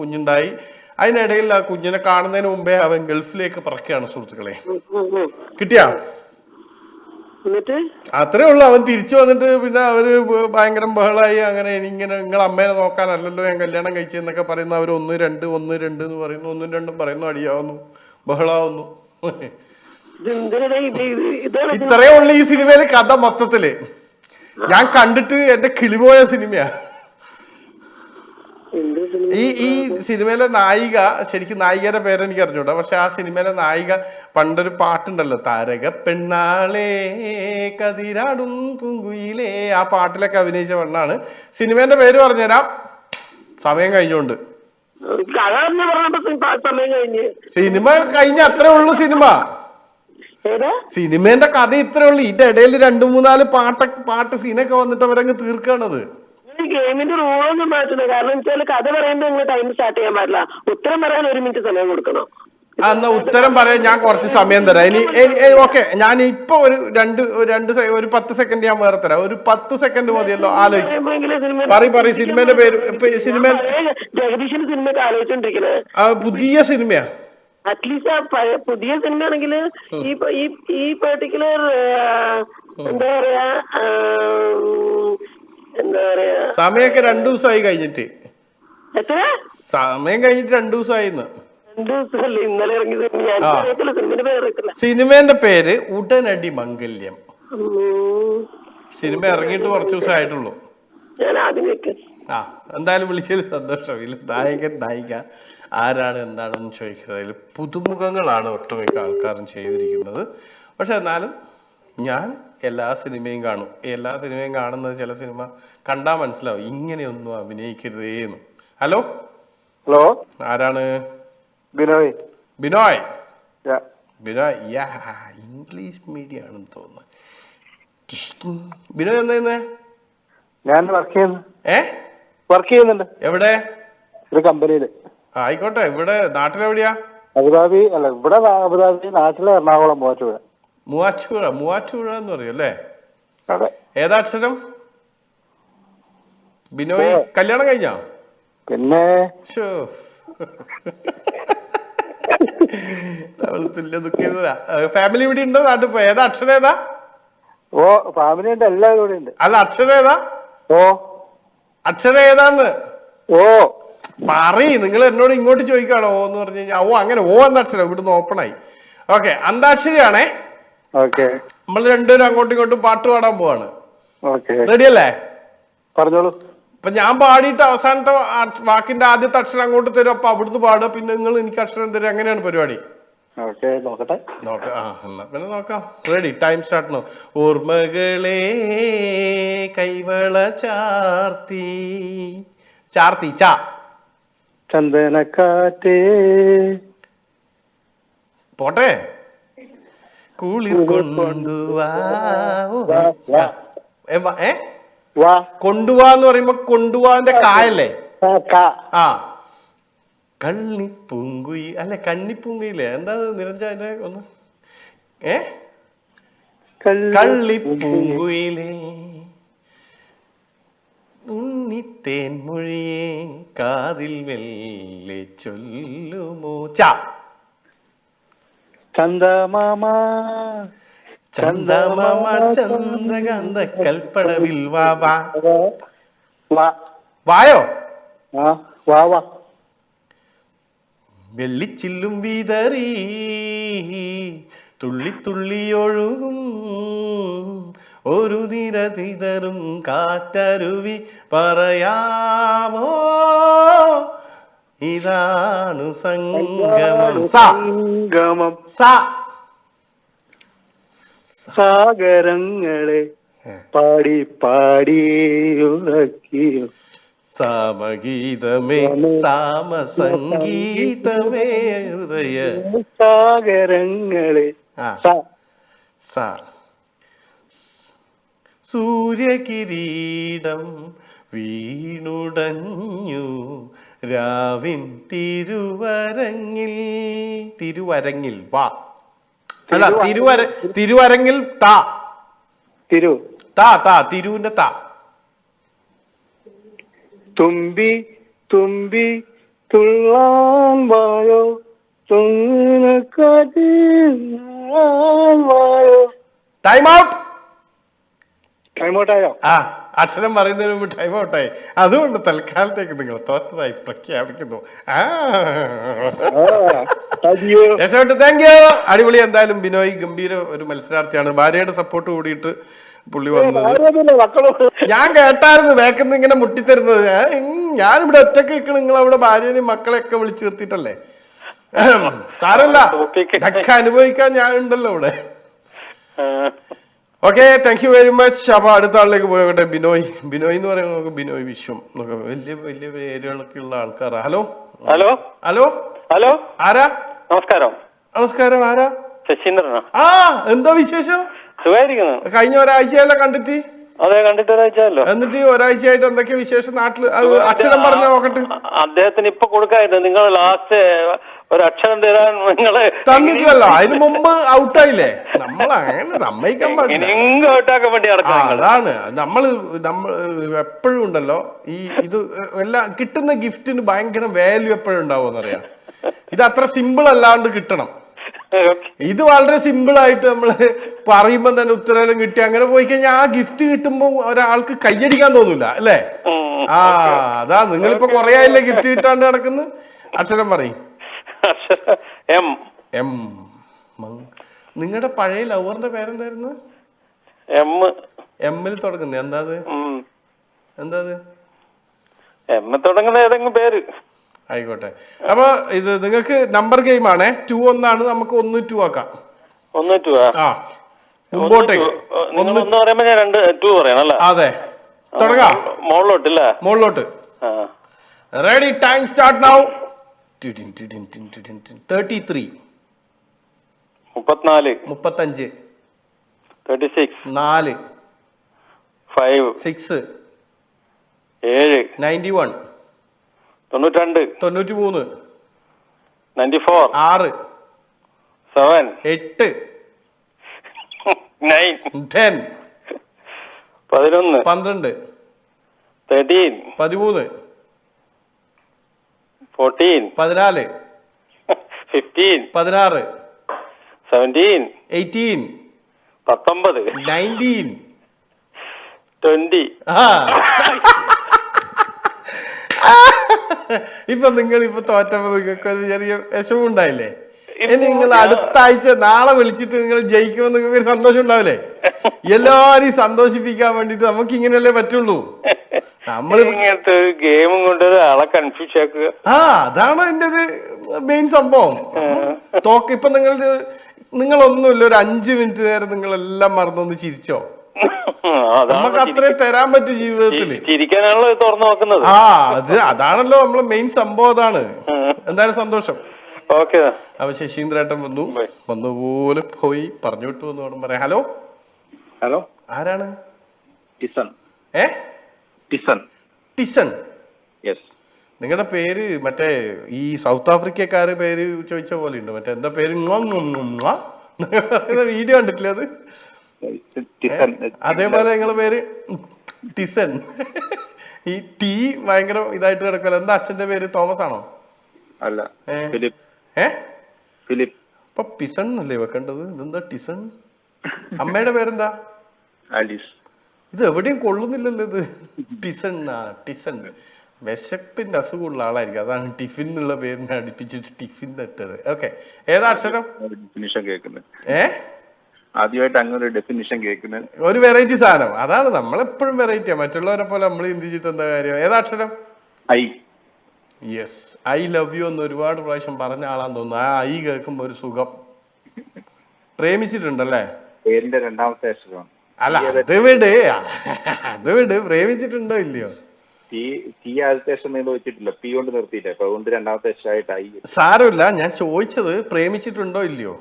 കുഞ്ഞുണ്ടായി. അതിനിടയിൽ ആ കുഞ്ഞിനെ കാണുന്നതിന് മുമ്പേ അവൻ ഗൾഫിലേക്ക് പറക്കുകയാണ്. സുഹൃത്തുക്കളെ, കിട്ടിയാ? അത്രേ ഉള്ളൂ. അവൻ തിരിച്ചു വന്നിട്ട് പിന്നെ അവര് ഭയങ്കര ബഹളായി. അങ്ങനെ നിങ്ങൾ അമ്മേനെ നോക്കാനല്ലല്ലോ ഞാൻ കല്യാണം കഴിച്ചെന്നൊക്കെ പറയുന്നു. അവർ 1 2 എന്ന് പറയുന്നു, 1 2 പറയുന്നു, അടിയാവുന്നു, ബഹളാവുന്നു. ഇത്രയേ ഉള്ളു ഈ സിനിമയിലെ കഥ മൊത്തത്തില്. ഞാൻ കണ്ടിട്ട് എന്റെ കിളിപോയ സിനിമയാ. ഈ സിനിമയിലെ നായിക, ശരിക്കും നായികയുടെ പേരെനിക്ക് അറിഞ്ഞൂടാ, പക്ഷെ ആ സിനിമയിലെ നായിക പണ്ടൊരു പാട്ടുണ്ടല്ലോ, താരക പെണ്ണാളേ കതിരാടും പൂങ്കുയിലേ, ആ പാട്ടിലൊക്കെ അഭിനയിച്ച പെണ്ണാണ്. സിനിമേന്റെ പേര് പറഞ്ഞുതരാം, സമയം കഴിഞ്ഞോണ്ട്. സിനിമ കഴിഞ്ഞ അത്രേ ഉള്ളു. സിനിമേന്റെ കഥ ഇത്രേ ഉള്ളു. ഇതിന്റെ ഇടയിൽ 2 3 4 പാട്ട് സീനൊക്കെ വന്നിട്ട് അവരങ്ങ് തീർക്കാണത്. ഗെയിമിന്റെ റൂളൊന്നും മാറ്റുന്നത്, കാരണം വെച്ചാൽ കഥ പറയുമ്പോൾ നിങ്ങൾ ടൈം സ്റ്റാർട്ട് ചെയ്യാൻ പാടില്ല. ഉത്തരം പറയാൻ 1 മിനിറ്റ് സമയം കൊടുക്കണം. എന്നാ ഉത്തരം പറയാൻ ഞാൻ കുറച്ച് സമയം തരാം. ഇനി ഓക്കെ, ഞാൻ ഇപ്പൊ ഒരു 10 സെക്കൻഡ് ഞാൻ വേറെ തരാം. ഒരു 10 സെക്കൻഡ് മതിയല്ലോ. പറയ് സിനിമയുടെ പേര്. ജഗദീഷിന്റെ സിനിമയൊക്കെ ആലോചിച്ചോണ്ടിരിക്കുന്നത് പുതിയ സിനിമയാ. അറ്റ്ലീസ്റ്റ് പുതിയ സിനിമ ആണെങ്കിൽ ഈ പെർട്ടിക്കുലർ എന്താ പറയാ സമയൊക്കെ 2 ദിവസമായി കഴിഞ്ഞിട്ട്. സമയം കഴിഞ്ഞിട്ട് 2 ദിവസമായി. സിനിമേന്റെ പേര് ഉടനടി മംഗല്യം. സിനിമ ഇറങ്ങിയിട്ട് കുറച്ച് ദിവസമായിട്ടുള്ളൂ. ആ, എന്തായാലും വിളിച്ചതിൽ സന്തോഷം. നായിക ആരാണ് എന്താണെന്ന് ചോദിക്കുന്നത്. പുതുമുഖങ്ങളാണ് ഒട്ടുമിക്ക ആൾക്കാരും ചെയ്തിരിക്കുന്നത്. പക്ഷെ എന്നാലും ഞാൻ എല്ലാ സിനിമയും കാണും. എല്ലാ സിനിമയും കാണുന്നത്, ചില സിനിമ കണ്ടാൽ മനസ്സിലാവും ഇങ്ങനെയൊന്നും അഭിനയിക്കരുതേന്ന്. ഹലോ, ആരാണ്? ബിനോയ്. ഇംഗ്ലീഷ് മീഡിയം ആണെന്ന് തോന്നുന്നു. ബിനോയ് എന്താ? ഞാൻ വർക്ക് ചെയ്യുന്നുണ്ട്. എവിടെ? ഒരു കമ്പനിയില്. ആയിക്കോട്ടെ. ഇവിടെ നാട്ടിലെവിടെയാ? അബുദാബി. അല്ല, ഇവിടെ അബുദാബി, നാട്ടിലെ എറണാകുളം മൂവാറ്റുപുഴ എന്ന് പറയും അല്ലേ? ഏതാ അക്ഷരം? ബിനോയ് കല്യാണം കഴിഞ്ഞാ? പിന്നെ ഫാമിലി ഇവിടെ ഉണ്ടോ? നാട്ടിൽ പോയി. ഏതാ അക്ഷരം? ഏതാ? ഓ, ഫാമിലി ഉണ്ട്, എല്ലാവരും ഇവിടെ ഉണ്ട്. അല്ല, അക്ഷരം ഏതാ? അക്ഷരം ഏതാന്ന് നിങ്ങൾ എന്നോട് ഇങ്ങോട്ട് ചോദിക്കാണോ എന്ന് പറഞ്ഞു കഴിഞ്ഞാൽ അങ്ങനെ എന്ന അക്ഷരം ഇവിടുന്ന് ഓപ്പണായി. ഓക്കെ, അന്താക്ഷരിയാണേ. നമ്മൾ രണ്ടുപേരും അങ്ങോട്ടും ഇങ്ങോട്ടും പാട്ട് പാടാൻ പോവാണ്. റെഡി അല്ലേ? പറഞ്ഞോളൂ. അപ്പൊ ഞാൻ പാടിയിട്ട് അവസാനത്തെ വാക്കിന്റെ ആദ്യത്തെ അക്ഷരം അങ്ങോട്ട് തരും. അപ്പൊ അവിടുന്ന് പാടുക, പിന്നെ നിങ്ങൾ എനിക്ക് അക്ഷരം തരും. അങ്ങനെയാണ് പരിപാടി. പിന്നെ നോക്കാം. Ready, time start. ഓർമ്മകളെ കൈവള ചാർത്തി ചന്ദനക്കാറ്റേ പോട്ടെ. കുളിർ കൊണ്ടുവാ. കൊണ്ടുപോവാന്ന് പറയുമ്പോ കൊണ്ടുപോവാന്റെ കായല്ലേ? ആ, കള്ളിപ്പൂങ്കുയി അല്ല കന്നിപ്പൂങ്കുയില്ലേ എന്താ നിരഞ്ജന ഒന്ന് കള്ളിപ്പൂങ്കുയിലേ ഉണ്ണിത്തേൻ മൊഴിയേ കാതിൽ വെല്ലെ ചൊല്ലുമോ ചന്ദമാമ ചന്ദമാമ ചന്ദ്രകാന്ത കൽപ്പടവിൽ വാ വായോ വാ വെള്ളിച്ചില്ലും വീതറി തുള്ളി തുള്ളി ഒഴുകും ഒരു നിര തിതറും കാറ്റരുവി പറയാമോ ഇതാണു സംഗമം സംഗമം സാഗരങ്ങളെ പാടി പാടി ഉറക്കിയോ സാമഗീതമേ സാമസംഗീതമേ ഹൃദയ സാഗരങ്ങളെ സൂര്യകിരീടം വീണുടഞ്ഞു രാവിൻ തിരുവരങ്ങിൽ വാ അല്ല തിരുവരങ്ങിൽ തിരുവിന്റെ തുമ്പി തുമ്പി തുള്ളാൻ വായോ വായോ ടൈം ഔട്ട് ടൈം ഔട്ടായോ അക്ഷരം പറയുന്നതിന് മുമ്പ് ടൈം ഔട്ടായി അതുകൊണ്ട് തൽക്കാലത്തേക്ക് നിങ്ങൾ തോറ്റതായി പ്രഖ്യാപിക്കുന്നു താങ്ക് യു അടിപൊളി എന്തായാലും ബിനോയ് ഗംഭീര ഒരു മത്സരാർത്ഥിയാണ് ഭാര്യയുടെ സപ്പോർട്ട് കൂടിയിട്ട് പുള്ളി വന്നത് ഞാൻ കേട്ടായിരുന്നു വേക്കുന്ന ഇങ്ങനെ മുട്ടിത്തരുന്നത് ഞാനിവിടെ ഒറ്റക്ക് നിൽക്കണം നിങ്ങൾ അവിടെ ഭാര്യനെയും മക്കളെയൊക്കെ വിളിച്ചു നിർത്തിയിട്ടല്ലേ സാരല്ല ഇതൊക്കെ അനുഭവിക്കാൻ ഞാൻ ഉണ്ടല്ലോ ഇവിടെ okay thank you very much അപ്പൊ അടുത്ത ആളിലേക്ക് പോയോട്ടെ ബിനോയ് എന്ന് പറയുമ്പോൾ നമുക്ക് ബിനോയ് വിശ്വം വലിയ വലിയ ഏരിയകളൊക്കെ ഉള്ള ആൾക്കാരാ ഹലോ ഹലോ ഹലോ ഹലോ ആരാ നമസ്കാരം ആരാ ശശീന്ദ്രനാ എന്താ വിശേഷം സുഖമായിരിക്കുന്നു കഴിഞ്ഞ ഒരാഴ്ചയല്ല കണ്ടിട്ട് അതെ കണ്ടിട്ട് ഒരാഴ്ചയല്ലോ എന്നിട്ട് ഒരാഴ്ചയായിട്ട് എന്തൊക്കെ വിശേഷം നാട്ടില് അക്ഷരം പറഞ്ഞു നോക്കട്ടെ അദ്ദേഹത്തിന് ഇപ്പൊ കൊടുക്കായിരുന്നു നിങ്ങൾ ലാസ്റ്റ് ഒരു അക്ഷരം തരാൻ നിങ്ങള് തന്നിട്ടില്ലല്ലോ അതിന് മുമ്പ് ഔട്ടായില്ലേ നമ്മൾ അങ്ങനെ സമ്മതിക്കാൻ പാടില്ല ഔട്ടാക്കാൻ വേണ്ടി അതാണ് നമ്മൾ എപ്പോഴും ഉണ്ടല്ലോ ഇത് എല്ലാം കിട്ടുന്ന ഗിഫ്റ്റിന് ഭയങ്കര വാല്യൂ എപ്പോഴും ഉണ്ടാവുമെന്നറിയാം ഇത് അത്ര സിമ്പിൾ അല്ലാണ്ട് കിട്ടണം ഇത് വളരെ സിമ്പിൾ ആയിട്ട് നമ്മള് പറയുമ്പോ തന്നെ ഉത്തരവും കിട്ടി അങ്ങനെ പോയി കഴിഞ്ഞാൽ ആ ഗിഫ്റ്റ് കിട്ടുമ്പോ ഒരാൾക്ക് കയ്യടിക്കാൻ തോന്നൂല അല്ലേ അതാ നിങ്ങളിപ്പോ കൊറേ ആയില്ലേ ഗിഫ്റ്റ് കിട്ടാണ്ട് നടക്കുന്നു അക്ഷരം പറയും എം നിങ്ങളുടെ പഴയ ലവറിന്റെ പേരെന്തായിരുന്നു എമ്മിൽ തുടങ്ങുന്നത് എന്താ എം തുടങ്ങുന്ന ഏതെങ്കിലും പേര് ആയിക്കോട്ടെ അപ്പൊ ഇത് നിങ്ങൾക്ക് നമ്പർ ഗെയിം ആണേ 2 1 നമുക്ക് 1 2 ആക്കാം 1 2 മുമ്പോട്ടേക്ക് ഞാൻ 2 പറയണല്ലേ അതെ തുടങ്ങാം മുകളിലോട്ട് റെഡി ടൈം സ്റ്റാർട്ട് നൗ 33 35 4 5 6 7 91 92 93 94 6 7 8 9 10 11 12 13 13 14 14 15 16 17 18 19 19 20 ഇപ്പൊ നിങ്ങൾ ഇപ്പൊ തോറ്റപ്പോ നിങ്ങൾക്ക് ഒരു ചെറിയ വിഷമം ഉണ്ടായില്ലേ നിങ്ങൾ അടുത്ത ആഴ്ച നാളെ വിളിച്ചിട്ട് നിങ്ങൾ ജയിക്കുമ്പോൾ നിങ്ങൾക്ക് ഒരു സന്തോഷം ഉണ്ടാവില്ലേ എല്ലാരെയും സന്തോഷിപ്പിക്കാൻ വേണ്ടിട്ട് നമുക്ക് ഇങ്ങനെയല്ലേ പറ്റുള്ളൂ നമ്മൾ ഗെയിമും കൊണ്ട് ആളെ കൺഫ്യൂസ് ആക്കുക അതാണ് അതിന്റെ ഒരു മെയിൻ സംഭവം ഇപ്പൊ നിങ്ങളൊന്നുമില്ല ഒരു 5 മിനിറ്റ് നേരം നിങ്ങൾ എല്ലാം മറന്നൊന്ന് ചിരിച്ചോ നമുക്ക് അത്രേ തരാൻ പറ്റും ജീവിതത്തില് ചിരിക്കാനാണല്ലോ തുറന്നു നോക്കുന്നത് അതാണല്ലോ നമ്മളെ മെയിൻ സംഭവം അതാണ് എന്തായാലും സന്തോഷം ഓക്കെ അപ്പൊ ശശീന്ദ്രേട്ടൻ വന്നുപോലെ പോയി പറഞ്ഞു വിട്ടു എന്ന് വേണം പറയാം ഹലോ ഹലോ നിങ്ങളുടെ പേര് മറ്റേ ഈ സൗത്ത് ആഫ്രിക്കക്കാര് പേര് ചോദിച്ച പോലെ ഉണ്ട്. മറ്റേ എന്താ പേര്, വീഡിയോ കണ്ടിട്ടില്ല അത്? അതേപോലെ നിങ്ങളെ പേര് ടിസൻ. ഈ ടീ ഭയങ്കര ഇതായിട്ട് കിടക്കല്ലോ. എന്താ അച്ഛന്റെ പേര്? തോമസ് ആണോ? അല്ല, ഫിലിപ്പ്. ഫിലിപ്പ്. അപ്പൊ പിസൺ അല്ലേ വെക്കേണ്ടത്? ഇതെന്താ ടിസൺ? അമ്മയുടെ പേരെന്താ? ആലീസ്. ഇത് എവിടെയും കൊള്ളുന്നില്ലല്ലോ ഇത്. ടിസൺ. ടിസൺ വിശപ്പിന്റെ അസുഖമുള്ള ആളായിരിക്കും, അതാണ് ടിഫിൻ എന്നുള്ള പേരിനെ അടുപ്പിച്ചിട്ട് ടിഫിൻ തെറ്റത്. ഓക്കെ, ഏതാ അക്ഷരം? ഡെഫിനിഷൻ കേൾക്കുന്നത് ആദ്യമായിട്ട് അങ്ങനെ ഒരു ഡെഫിനിഷൻ കേൾക്കുന്നത്. ഒരു വെറൈറ്റി സാധനം. അതാണ് നമ്മളെപ്പോഴും വെറൈറ്റിയാ, മറ്റുള്ളവരെ പോലെ നമ്മൾ ചിന്തിച്ചിട്ട് എന്താ കാര്യം. ഏതാ അക്ഷരം? I. Yes, I love you എന്ന് ഒരുപാട് പ്രാവശ്യം പറഞ്ഞ ആളാന്ന് തോന്നുന്നു. ആ ഐ കേൾക്കുമ്പോ ഒരു സുഖം. പ്രേമിച്ചിട്ടുണ്ടല്ലേ? പേരിന്റെ രണ്ടാമത്തെ അക്ഷരമാണ്. അല്ല, അത് വിട്. പ്രേമിച്ചിട്ടുണ്ടോ ഇല്ലയോ? ടി ആദ്യത്തെ അക്ഷരം വെച്ചിട്ടില്ല, പി കൊണ്ട് നിർത്തിയില്ല, അപ്പൊ അതുകൊണ്ട് രണ്ടാമത്തെ അക്ഷരമായിട്ട് ഐ. സാരമില്ല, ഞാൻ ചോദിച്ചത് പ്രേമിച്ചിട്ടുണ്ടോ ഇല്ലയോ?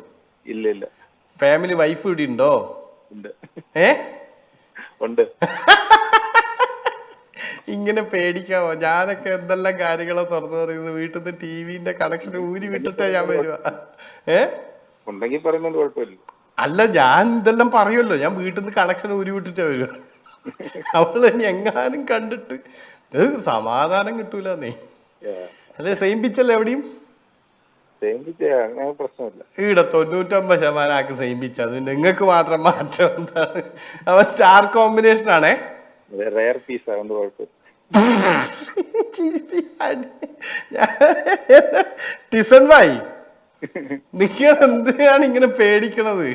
ഇല്ല ഇല്ല. ഫാമിലി വൈഫ് ഇവിടെ ഉണ്ടോ? ഉണ്ട്. ഉണ്ട്. ഇങ്ങനെ പേടിക്കാവോ? ഞാനൊക്കെ എന്തെല്ലാം കാര്യങ്ങളോ തുറന്നു പറയുന്നത്. വീട്ടിൽ നിന്ന് ടിവിന്റെ കണക്ഷൻ ഊരി വിട്ടിട്ടാ ഞാൻ വരുവാ. ഉണ്ടെങ്കിൽ പറയുന്നത് കുഴപ്പമില്ല. അല്ല, ഞാൻ ഇതെല്ലാം പറയുമല്ലോ, ഞാൻ വീട്ടിൽ നിന്ന് കണക്ഷൻ ഊരി വിട്ടിട്ടാ വരുക. അവള് എങ്ങാനും കണ്ടിട്ട് സമാധാനം കിട്ടൂല. നീ അല്ലെ സെയിം പിച്ചല്ലേ എവിടെയും? പ്രശ്നമില്ല. ഈടെ 99% ആക്ക് സെയിം പിച്ച്. അത് നിങ്ങൾക്ക് മാത്രം മാറ്റം എന്താണ്? അവ സ്റ്റാർ കോമ്പിനേഷൻ ആണേ. റയർ പീസ് ആയതുകൊണ്ട് കുഴപ്പമില്ല. ടിസൺ ഭായി, നിങ്ങൾ എന്തിനാണ് ഇങ്ങനെ പേടിക്കണത്?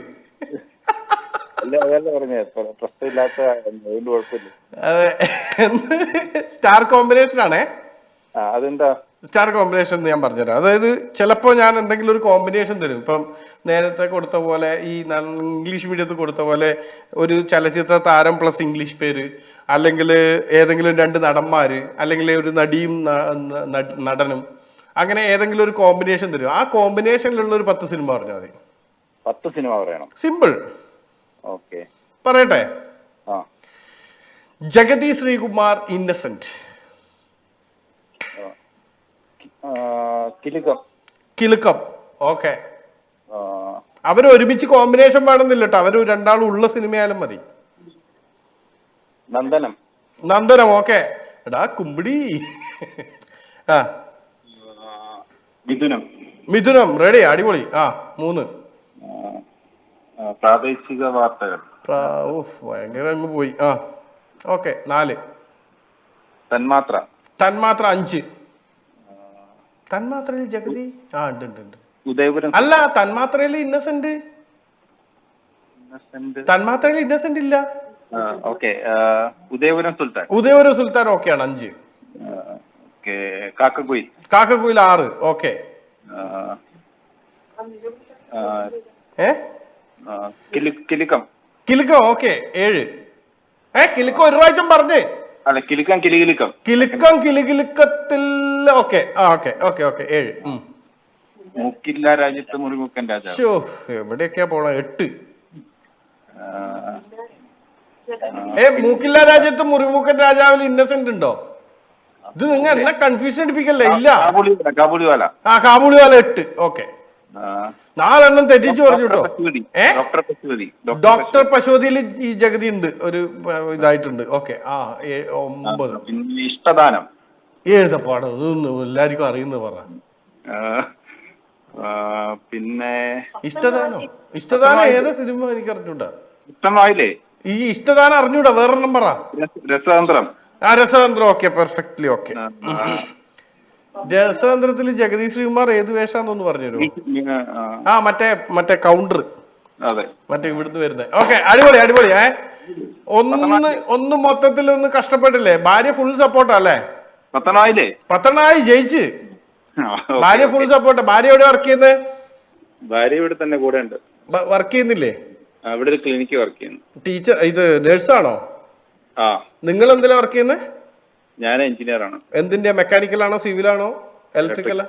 അതെ, സ്റ്റാർ കോമ്പിനേഷൻ ആണേ. അതെന്താ സ്റ്റാർ കോമ്പിനേഷൻ എന്ന് ഞാൻ പറഞ്ഞുതരാം. അതായത് ചിലപ്പോൾ ഞാൻ എന്തെങ്കിലും ഒരു കോമ്പിനേഷൻ തരും. ഇപ്പം നേരത്തെ കൊടുത്ത പോലെ, ഈ ഇംഗ്ലീഷ് മീഡിയത്തിൽ കൊടുത്ത പോലെ ഒരു ചലച്ചിത്ര താരം പ്ലസ് ഇംഗ്ലീഷ് പേര്, അല്ലെങ്കിൽ ഏതെങ്കിലും 2 നടന്മാര്, അല്ലെങ്കിൽ ഒരു നടിയും നടനും, അങ്ങനെ ഏതെങ്കിലും ഒരു കോമ്പിനേഷൻ തരും. ആ കോമ്പിനേഷനിലുള്ള ഒരു 10 സിനിമ പറഞ്ഞാൽ മതി. 10 സിനിമ പറയണം? സിമ്പിൾ. ഓക്കെ, പറയട്ടെ. ജഗതി ശ്രീകുമാർ ഇന്നസെന്റ്. കിലുക്കം. ഓക്കെ, അവര് ഒരുമിച്ച് കോമ്പിനേഷൻ വേണമെന്നില്ല കേട്ടോ, അവര് രണ്ടാളും ഉള്ള സിനിമയായാലും മതി. നന്ദനം. ഓക്കെ, എടാ കുമ്പിടി. മിഥുനം. റെഡി, അടിപൊളി. 3. പ്രാദേശിക വാർത്തകൾ. ഭയങ്കര അങ്ങ് പോയി. ഓക്കെ, 4. തന്മാത്ര. 5. തന്മാത്രയിൽ ജഗതി ഉണ്ട്. ഉദയപുരം. അല്ല, തന്മാത്രയിൽ ഇന്നസെന്റ്. തന്മാത്രയിൽ ഇന്നസെന്റ് ഇല്ല. ഉദയപുരം സുൽത്താൻ. ഓക്കെയാണ്. 5. കാക്കക്കുയിൽ. 6. ഓക്കെ. കിലുക്കം. ഓക്കെ, 7. കിലുക്കം ഒരു പ്രാവശ്യം പറഞ്ഞേ. അല്ല, കിലുക്കം. കിലുക്കത്തിൽ. ഓക്കെ. 7. മൂക്കില്ല രാജ്യത്ത് മുറിമുക്കൻ രാജാവ്. എവിടെയൊക്കെയാ പോണ? 8. മൂക്കില്ല രാജ്യത്ത് മുറിമുക്കൻ രാജാവിൽ ഇന്നസെന്റ് ഉണ്ടോ? ഇത് നിങ്ങൾ എന്നെ കൺഫ്യൂഷൻ അടിപ്പിക്കല്ലേ? ഇല്ല, കാബൂളിവാല. കാബൂളിവാല 8. ഓക്കെ, 4 തെറ്റിച്ചു പറഞ്ഞു കേട്ടോ. ഡോക്ടർ പശുപതിയിൽ ഈ ജഗതി ഉണ്ട്, ഒരു ഇതായിട്ടുണ്ട്. ഓക്കെ, 9. ഇഷ്ടദാനം. ഏതപ്പാടം? ഇതൊന്നും എല്ലാവർക്കും അറിയുന്ന പറ. പിന്നെ ഇഷ്ടദാനം ഏതാ സിനിമ? എനിക്ക് അറിഞ്ഞൂടാ. ഇഷ്ടമായില്ലേ? ഈ ഇഷ്ടദാനം അറിഞ്ഞൂടാ, വേറൊരെണ്ണം പറ. Rasathanthram. Rasathanthram. Okay, perfectly. Okay, രസതന്ത്രത്തിൽ ജഗതി ശ്രീകുമാർ ഏത് വേഷാന്നൊന്ന് പറഞ്ഞുതരുമോ? മറ്റേ കൗണ്ടർ, മറ്റേ ഇവിടുന്ന് വരുന്നത്. ഓക്കെ, അടിപൊളി. ഒന്ന് മൊത്തത്തിൽ ഒന്ന് കഷ്ടപ്പെട്ടില്ലേ? ഭാര്യ ഫുൾ സപ്പോർട്ടാ അല്ലേ? 10 ജയിച്ച്. ഭാര്യ ഫുൾ സപ്പോർട്ട്. ഭാര്യ എവിടെ വർക്ക് ചെയ്യുന്നത്? ഭാര്യ ഇവിടെ തന്നെ കൂടെ ഉണ്ട്. വർക്ക് ചെയ്യുന്നില്ലേ? അവിടെ ഒരു ക്ലിനിക്ക് വർക്ക് ചെയ്യുന്നു. ടീച്ചർ, ഇത് നേഴ്സാണോ? നിങ്ങൾ എന്തിനാ വർക്ക് ചെയ്യുന്നത്? ഞാൻ എഞ്ചിനീയർ ആണ്. എന്തിന്റെ? മെക്കാനിക്കൽ ആണോ, സിവിൽ ആണോ, ഇലക്ട്രിക്കൽ?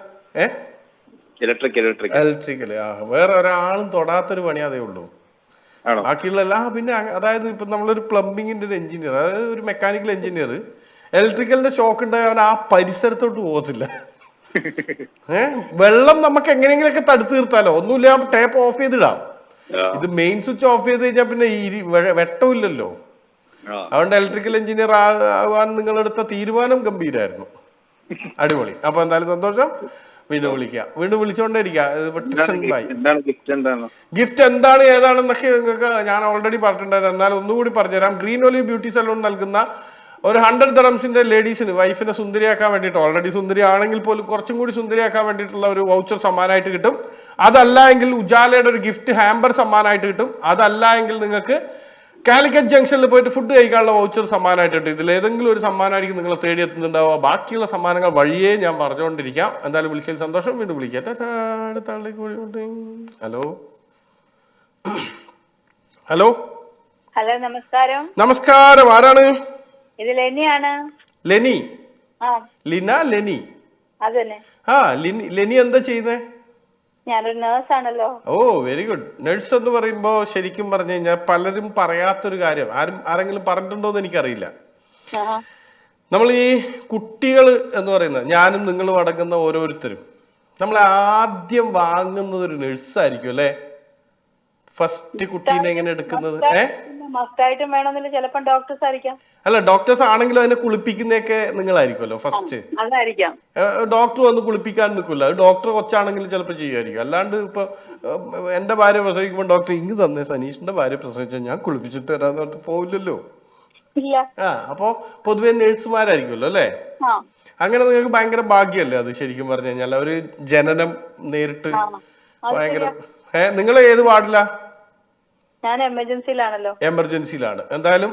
ഇലക്ട്രിക്കൽ. വേറെ ഒരാളും തൊടാത്തൊരു പണി അതേ ഉള്ളൂ. ബാക്കിയുള്ള പിന്നെ അതായത് ഇപ്പൊ നമ്മളൊരു പ്ലംബിങ്ങിന്റെ ഒരു എഞ്ചിനീയർ, അതായത് ഒരു മെക്കാനിക്കൽ എഞ്ചിനീയർ ഇലക്ട്രിക്കലിന്റെ ഷോക്ക് ഉണ്ടായ അവൻ ആ പരിസരത്തോട്ട് പോകത്തില്ല. വെള്ളം നമുക്ക് എങ്ങനെയെങ്കിലൊക്കെ തടുത്ത് നിർത്താലോ, ഒന്നുമില്ല ടേപ്പ് ഓഫ് ചെയ്തിടാം. ഇത് മെയിൻ സ്വിച്ച് ഓഫ് ചെയ്ത് കഴിഞ്ഞാൽ പിന്നെ വെട്ടമില്ലല്ലോ. അതുകൊണ്ട് ഇലക്ട്രിക്കൽ എഞ്ചിനീയർ ആവാൻ നിങ്ങളെടുത്ത തീരുമാനം ഗംഭീരായിരുന്നു. അടിപൊളി. അപ്പൊ എന്തായാലും സന്തോഷം. വീണ്ടും വിളിക്കാം, വീണ്ടും വിളിച്ചോണ്ടേയിരിക്കാം. ഗിഫ്റ്റ് എന്താണ് ഏതാണെന്നൊക്കെ നിങ്ങൾക്ക് ഞാൻ ഓൾറെഡി പറഞ്ഞിട്ടുണ്ടായിരുന്നു. എന്നാൽ ഒന്നുകൂടി പറഞ്ഞുതരാം. ഗ്രീൻ ഒലിവ് ബ്യൂട്ടി സലൂൺ നൽകുന്ന ഒരു 100 dirhamsന്റെ ലേഡീസിന് വൈഫിനെ സുന്ദരിയാക്കാൻ വേണ്ടിയിട്ട്, ഓൾറെഡി സുന്ദരി ആണെങ്കിൽ പോലും കുറച്ചും കൂടി സുന്ദരിയാക്കാൻ വേണ്ടിയിട്ടുള്ള ഒരു വൗച്ചർ സമ്മാനമായിട്ട് കിട്ടും. അതല്ല എങ്കിൽ ഉജാലയുടെ ഒരു ഗിഫ്റ്റ് ഹാമ്പർ സമ്മാനമായിട്ട് കിട്ടും. അതല്ല എങ്കിൽ നിങ്ങൾക്ക് കാലിക്കറ്റ് ജംഗ്ഷനിൽ പോയിട്ട് ഫുഡ് കഴിക്കാനുള്ള വൗച്ചർ സമ്മാനമായിട്ട് കിട്ടും. ഇതിലേതെങ്കിലും ഒരു സമ്മാനമായിരിക്കും നിങ്ങൾ തേടി എത്തുന്നുണ്ടാവുക. ബാക്കിയുള്ള സമ്മാനങ്ങൾ വഴിയേ ഞാൻ പറഞ്ഞുകൊണ്ടിരിക്കാം. എന്തായാലും വിളിച്ചതിൽ സന്തോഷം. വീണ്ടും വിളിക്കാം. അടുത്ത ആളിലേക്ക് കൂടി. ഹലോ ഹലോ ഹലോ, നമസ്കാരം. നമസ്കാരം. ആരാണ്? ഇത് ലെനിയാണ്. ലെനി? ആ, ലിന? ലെനി? അതന്നെ. ആ, ലെനി എന്താ ചെയ്യുന്നേ? ഞാനൊരു നേഴ്സാണല്ലോ. ഓ, വെരി ഗുഡ്. നഴ്സ് എന്ന് പറയുമ്പോ ശരിക്കും പറഞ്ഞു കഴിഞ്ഞാൽ പലരും പറയാത്തൊരു കാര്യം, ആരെങ്കിലും പറഞ്ഞിട്ടുണ്ടോ എന്ന് എനിക്കറിയില്ല. നമ്മൾ ഈ കുട്ടികൾ എന്ന് പറയുന്നത്, ഞാനും നിങ്ങളും അടങ്ങുന്ന ഓരോരുത്തരും, നമ്മൾ ആദ്യം വാങ്ങുന്നത് ഒരു നഴ്സായിരിക്കും അല്ലെ? ഫസ്റ്റ് കുട്ടീനെ എങ്ങനെ എടുക്കുന്നത്? മസ്റ്റായിട്ടും വേണമെന്നില്ല, ചിലപ്പോൾ ഡോക്ടേഴ്സ് ആയിരിക്കാം. അല്ല, ഡോക്ടേഴ്സ് ആണെങ്കിലും അതിനെ കുളിപ്പിക്കുന്നതൊക്കെ നിങ്ങളായിരിക്കുമല്ലോ ഫസ്റ്റ്. അതായിരിക്കാം. ഡോക്ടർ വന്ന് കുളിപ്പിക്കാൻ നിൽക്കില്ല. ഡോക്ടർ കൊച്ചാണെങ്കിലും ചിലപ്പോൾ ചെയ്യുമായിരിക്കും. അല്ലാണ്ട് ഇപ്പൊ എന്റെ ഭാര്യ പ്രസവിക്കുമ്പോൾ ഡോക്ടർ ഇങ്ങ് തന്നെ സനീഷിന്റെ ഭാര്യ പ്രസവിച്ചാൽ ഞാൻ കുളിപ്പിച്ചിട്ട് വരാന്ന് പറഞ്ഞിട്ട് പോവില്ലല്ലോ. അപ്പൊ പൊതുവെ നഴ്സുമാരായിരിക്കുമല്ലോ അല്ലെ? അങ്ങനെ നിങ്ങൾക്ക് ഭയങ്കര ഭാഗ്യല്ലേ അത്? ശരിക്കും പറഞ്ഞു കഴിഞ്ഞാൽ ഒരു ജനനം നേരിട്ട് ഭയങ്കര. നിങ്ങൾ ഏത് വാർഡിലാ? ഞാൻ എമർജൻസിയിലാണല്ലോ. എമർജൻസിയിലാണ്. എന്തായാലും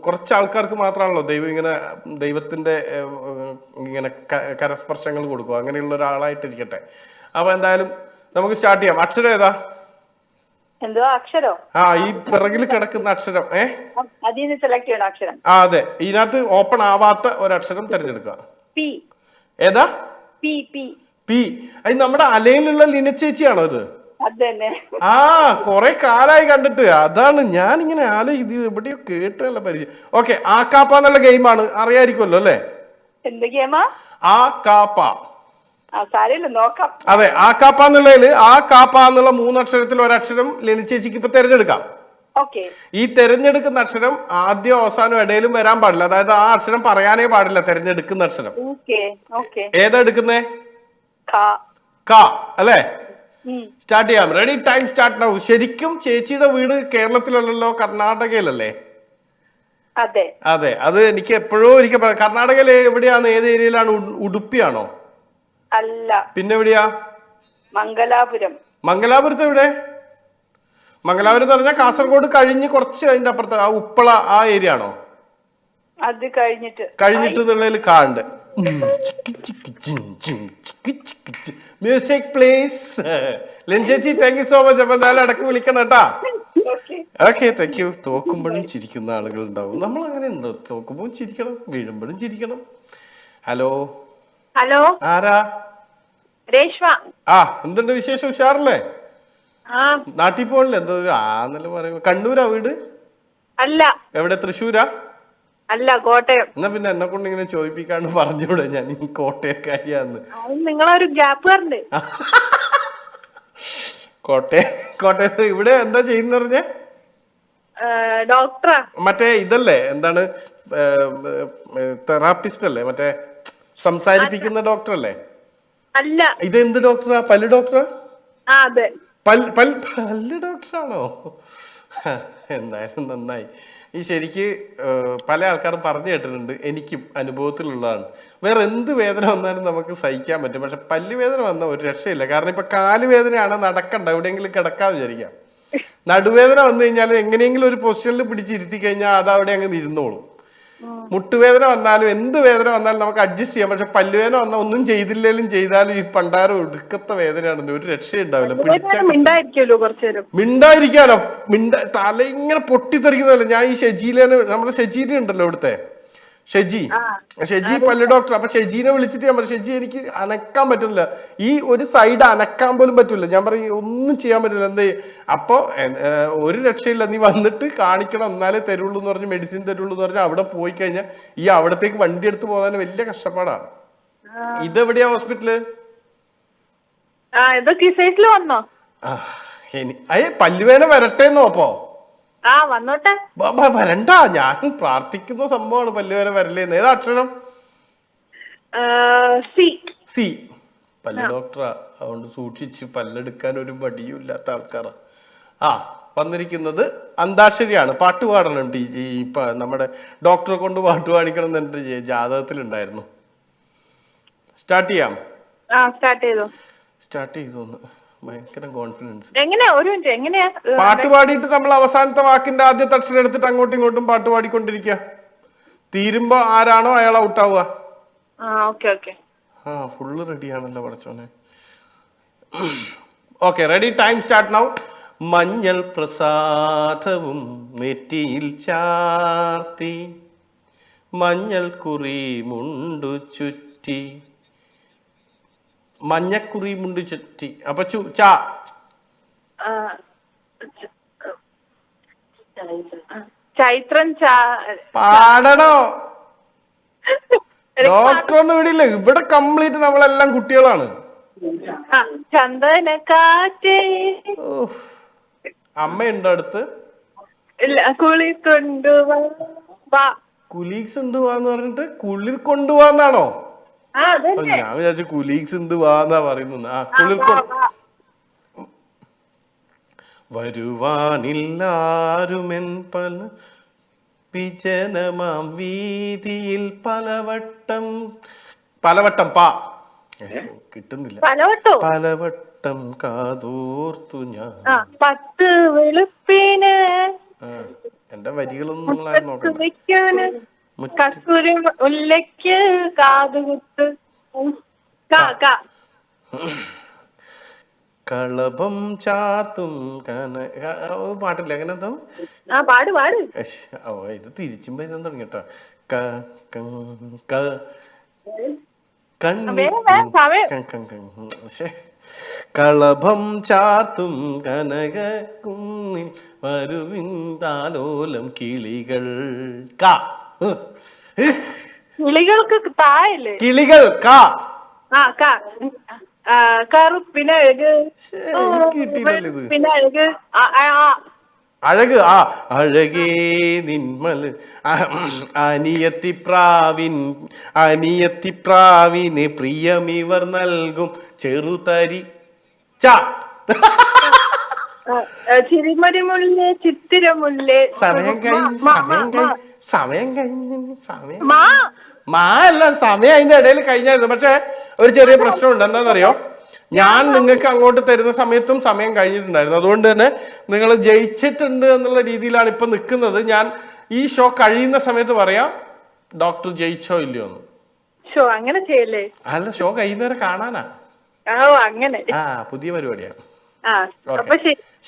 കുറച്ച് ആൾക്കാർക്ക് മാത്രമാണല്ലോ ദൈവത്തിന്റെ ഇങ്ങനെ കരസ്പർശങ്ങൾ കൊടുക്കുക. അങ്ങനെയുള്ള ഒരാളായിട്ടിരിക്കട്ടെ. അപ്പൊ എന്തായാലും നമുക്ക് സ്റ്റാർട്ട് ചെയ്യാം. അക്ഷരം ഏതാ? എന്തോ അക്ഷരോ? ആ, ഈ പിറകിൽ കിടക്കുന്ന അക്ഷരം. അതിന്ന് സെലക്ട് ചെയ്യണം അക്ഷരം. ആ, അതെ. ഇതിനകത്ത് ഓപ്പൺ ആവാത്ത ഒരക്ഷരം തിരഞ്ഞെടുക്കുക. പി. ഏതാ? പി. പി. പി. അത് നമ്മുടെ അലയിലുള്ള ലിന ചേച്ചിയാണോ ഇത്? അതന്നെ. ആ, കൊറേ കാലായി കണ്ടിട്ട്. അതാണ് ഞാൻ ഇങ്ങനെ ഇത് എവിടെയോ കേട്ടല്ല പരിചയം. ഓക്കെ, ആ കാപ്പ എന്നുള്ള ഗെയിമാണ്, അറിയായിരിക്കുമല്ലോ അല്ലെ? എന്ത് ഗെയിമാ? ആ കാപ്പ. നോക്കാം. അതെ, ആ കാപ്പ എന്നുള്ളതിൽ ആ കാപ്പ എന്നുള്ള 3 അക്ഷരത്തിൽ ഒരക്ഷരം ലെനി ചേച്ചിക്ക് ഇപ്പൊ തിരഞ്ഞെടുക്കാം. ഈ തിരഞ്ഞെടുക്കുന്ന അക്ഷരം ആദ്യം അവസാനം ഇടയിലും വരാൻ പാടില്ല. അതായത് ആ അക്ഷരം പറയാനേ പാടില്ല തിരഞ്ഞെടുക്കുന്ന അക്ഷരം. ഏതാ എടുക്കുന്നേ? ക അല്ലേ? സ്റ്റാർട്ട് ചെയ്യാം. Ready, time start now. ശരിക്കും ചേച്ചിയുടെ വീട് കേരളത്തിലല്ലല്ലോ, കർണാടകയിലല്ലേ? അതെ. അതെ, അത് എനിക്ക് എപ്പോഴും കർണാടകയിൽ എവിടെയാണ്? ഏത് ഏരിയയിലാണ്? ഉടുപ്പിയാണോ? അല്ല. പിന്നെ എവിടെയാ? മംഗലാപുരം. മംഗലാപുരത്ത് എവിടെ? മംഗലാപുരം എന്ന് പറഞ്ഞാൽ കാസർഗോഡ് കഴിഞ്ഞ് കുറച്ച് അതിന്റെ അപ്പുറത്ത് ആ ഉപ്പള ആ ഏരിയ ആണോ? അത് കഴിഞ്ഞിട്ട് എന്നുള്ളതിൽ കാണ്ട്. Music please. ലെഞ്ചേച്ചി, താങ്ക് യു സോ മച്ച്. അപ്പൊ എന്തായാലും ഇടക്ക് വിളിക്കണം കേട്ടാ. Okay, thank you. തോക്കുമ്പോഴും ചിരിക്കുന്ന ആളുകൾ ഉണ്ടാവും. നമ്മൾ അങ്ങനെ ഉണ്ടോ? തോക്കുമ്പോഴും ചിരിക്കണം, വീഴുമ്പോഴും ചിരിക്കണം. ഹലോ ഹലോ, ആരാ? രേഷ്മ. ആ, എന്തുണ്ട് വിശേഷം? ഉഷാറല്ലേ? നാട്ടിൽ പോണില്ല? എന്തോ ആന്നല്ലേ പറയുമ്പോ. കണ്ണൂരാ വീട്? അല്ല. എവിടെ? തൃശ്ശൂരാ? അല്ല, കോട്ടയം. എന്നാ പിന്നെ എന്നെ കൊണ്ട് ഇങ്ങനെ ചോദിപ്പിക്കാണ്ട് പറഞ്ഞൂടെ ഞാൻ ഈ കോട്ടയക്കാരിയാന്ന്? നിങ്ങളൊരു ഗ്യാപ്പുകാരുണ്ട്. കോട്ടയത്ത് ഇവിടെ എന്താ ചെയ്യുന്ന പറഞ്ഞേ? ഡോക്ടറാ. മറ്റേ ഇതല്ലേ, എന്താണ്, തെറാപ്പിസ്റ്റ് അല്ലേ? മറ്റേ സംസാരിപ്പിക്കുന്ന ഡോക്ടർ അല്ലേ? അല്ല. ഇതെന്ത് ഡോക്ടറാ? പല്ല് ഡോക്ടറാ? അതെ. പല്ല് ഡോക്ടറാണോ? എന്തായാലും നന്നായി. ഈ ശരിക്ക് പല ആൾക്കാരും പറഞ്ഞു കേട്ടിട്ടുണ്ട്, എനിക്കും അനുഭവത്തിലുള്ളതാണ്. വേറെ എന്ത് വേദന വന്നാലും നമുക്ക് സഹിക്കാൻ പറ്റും, പക്ഷെ പല്ല് വേദന വന്നാൽ ഒരു രക്ഷയില്ല. കാരണം ഇപ്പൊ കാലുവേദനയാണ്, നടക്കണ്ട, എവിടെയെങ്കിലും കിടക്കാൻ വിചാരിക്കാം. നടുവേദന വന്നു കഴിഞ്ഞാൽ എങ്ങനെയെങ്കിലും ഒരു പൊസിഷനിൽ പിടിച്ചിരുത്തി കഴിഞ്ഞാൽ അത് അവിടെ അങ്ങ് ഇരുന്നോളും. മുട്ടുവേദന വന്നാലും എന്ത് വേദന വന്നാലും നമുക്ക് അഡ്ജസ്റ്റ് ചെയ്യാം. പക്ഷെ പല്ലുവേദന വന്നാൽ ഒന്നും ചെയ്തില്ലേലും ചെയ്താലും ഈ പണ്ടാരം ഒടുക്കത്തെ വേദനയാണെന്ന് ഒരു രക്ഷയുണ്ടാവില്ല. മിണ്ടായിരിക്കാനോ? തല ഇങ്ങനെ പൊട്ടിത്തെറിക്കുന്നതല്ല. ഞാൻ ഈ നമ്മുടെ ഷജീല ഉണ്ടല്ലോ, ഇവിടുത്തെ ഷെജി പല്ല് ഡോക്ടർ. അപ്പൊ ഷെജീനെ വിളിച്ചിട്ട് ഞാൻ പറഞ്ഞു, ഷെജി എനിക്ക് അനക്കാൻ പറ്റുന്നില്ല, ഈ ഒരു സൈഡ് അനക്കാൻ പോലും പറ്റില്ല. ഞാൻ പറയും ഒന്നും ചെയ്യാൻ പറ്റില്ല, എന്താ? അപ്പൊ ഒരു രക്ഷയില്ല, നീ വന്നിട്ട് കാണിക്കണം, എന്നാലേ തരുള്ളൂ എന്ന് പറഞ്ഞ്, മെഡിസിൻ തരുള്ളൂ എന്ന് പറഞ്ഞാൽ അവിടെ പോയി കഴിഞ്ഞാൽ ഈ അവിടത്തേക്ക് വണ്ടി എടുത്ത് പോകാൻ വലിയ കഷ്ടപ്പാടാണ്. ഇതെവിടെയാ ഹോസ്പിറ്റല്? വന്നോ? പല്ലുവേന വരട്ടേന്നോ? അപ്പോ വന്നോട്ടെ, വരണ്ട, ഞാൻ പ്രാർത്ഥിക്കുന്ന സംഭവമാണ് പല്ലുവേന വരല്ലേന്ന്. ഏതാ അക്ഷരം? സി. പല്ല് ഡോക്ടറാ, അതുകൊണ്ട് സൂക്ഷിച്ച് പല്ലെടുക്കാൻ ഒരു മടിയും ഇല്ലാത്ത ആൾക്കാരാ. വന്നിരിക്കുന്നത് അന്താക്ഷരിയാണ്. പാട്ട് പാടണം ഇപ്പൊ നമ്മുടെ ഡോക്ടറെ കൊണ്ട് പാട്ട് പാടിക്കണം എന്ന് എന്റെ ജാതകത്തിലുണ്ടായിരുന്നു. സ്റ്റാർട്ട് ചെയ്യാം. സ്റ്റാർട്ട് ചെയ്തോന്ന് ഭയങ്കര കോൺഫിഡൻസ്. എങ്ങനെയാ പാട്ട് പാടിയിട്ട് നമ്മൾ അവസാനത്തെ വാക്കിന്റെ ആദ്യത്തെ അക്ഷരം എടുത്തിട്ട് അങ്ങോട്ടും ഇങ്ങോട്ടും പാട്ട് പാടിക്കൊണ്ടിരിക്കുക. തീരുമ്പോ ആരാണോ അയാൾ ഔട്ടാവുക. ഫുള്ള് റെഡിയാണല്ലോ പഠിച്ചോനെ. Okay, ready, time start now. മഞ്ഞൾ പ്രസാദവും നെറ്റിയിൽ ചാർത്തി, മഞ്ഞൾ കുറി മുണ്ടു ചുറ്റി, മഞ്ഞക്കുറി മുണ്ടു ചുറ്റി. അപ്പൊ ചൈത്രൻ പാടണോ? ഡോക്ടർ ഒന്നും ഇവിടെ ഇല്ല, ഇവിടെ കംപ്ലീറ്റ് നമ്മളെല്ലാം കുട്ടികളാണ്. ചന്ദന കാറ്റ്. അമ്മയുണ്ടോ അടുത്ത്? കുലീഗ്സ് ഉണ്ട് വാന്ന് പറഞ്ഞിട്ട് കുളിർ കൊണ്ടുപോവാന്നാണോ? ഞാൻ വിചാരിച്ചു കുലീഗ്സ് ഉണ്ട് വാന്നാ പറയുന്നത്. കുളിർ വരുവാനില്ലാരുമെൻ പല വിജനമാം വീതിയിൽ പലവട്ടം കിട്ടുന്നില്ല. പലവട്ടം കാതോർത്തു ഞാൻ. 10 വെളുപ്പിന് എന്റെ വരികളൊന്നും നിങ്ങളായി നോക്കണം. കളഭം ചാർത്തും പാട്ടില്ല, അങ്ങനെ എന്തോ ഇത് തിരിച്ചും വരുന്ന തുടങ്ങിട്ടോ. കളഭം ചാർത്തും കനക കുന്നിൽ വരുവിന്താലോലം കിളികൾ. കിളികൾക്ക് താഴല്ലേ? കിളികൾ കറുപ്പിനഴക്, അഴക്. അഴകേ നിന്മൽ അനിയത്തിപ്രാവിന് പ്രിയമിവർ നൽകും ചെറുതരി. ചിരിമരിമുല്ലേ ചിത്തിരമുല്ലേ. സമയം അതിന്റെ ഇടയിൽ കഴിഞ്ഞായിരുന്നു. പക്ഷെ ഒരു ചെറിയ പ്രശ്നമുണ്ട്. എന്താണെന്നറിയോ? ഞാൻ നിങ്ങൾക്ക് അങ്ങോട്ട് തരുന്ന സമയത്തും സമയം കഴിഞ്ഞിട്ടുണ്ടായിരുന്നു. അതുകൊണ്ട് തന്നെ നിങ്ങൾ ജയിച്ചിട്ടുണ്ട് എന്നുള്ള രീതിയിലാണ് ഇപ്പൊ നിൽക്കുന്നത്. ഞാൻ ഈ ഷോ കഴിയുന്ന സമയത്ത് പറയാം ഡോക്ടർ ജയിച്ചോ ഇല്ലയോ എന്ന്. ഷോ അങ്ങനെ ചെയ്യല്ലേ? അല്ല, ഷോ കഴിയുന്നവരെ കാണാനാ. അങ്ങനെ പുതിയ പരിപാടിയാണ്.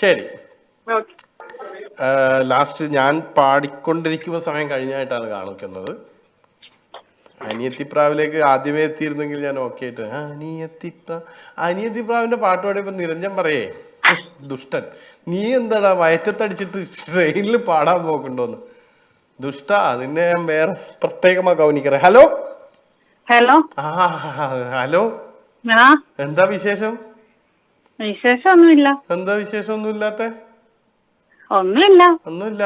ശരി. ലാസ്റ്റ് ഞാൻ പാടിക്കൊണ്ടിരിക്കുന്ന സമയം കഴിഞ്ഞായിട്ടാണ് കാണിക്കുന്നത്. അനിയത്തിപ്രാവിലേക്ക് ആദ്യമേ എത്തിയിരുന്നെങ്കിൽ ഞാൻ ഓക്കെ ആയിട്ട്. അനിയത്തിപ്രാവിന്റെ പാട്ട് പാടിയപ്പോ നിരഞ്ജൻ പറയേ, ദുഷ്ടൻ, നീ എന്താടാ വയറ്റത്തടിച്ചിട്ട് ട്രെയിനിൽ പാടാൻ നോക്കണ്ടോന്ന്. ദുഷ്ട, നിന്നെ ഞാൻ വേറെ പ്രത്യേകമാ ഗൗനിക്കറേ. ഹലോ ഹലോ ഹലോ, എന്താ വിശേഷം? വിശേഷമൊന്നുമില്ല. എന്താ വിശേഷം? ഒന്നുമില്ലാത്ത? ഒന്നുമില്ല.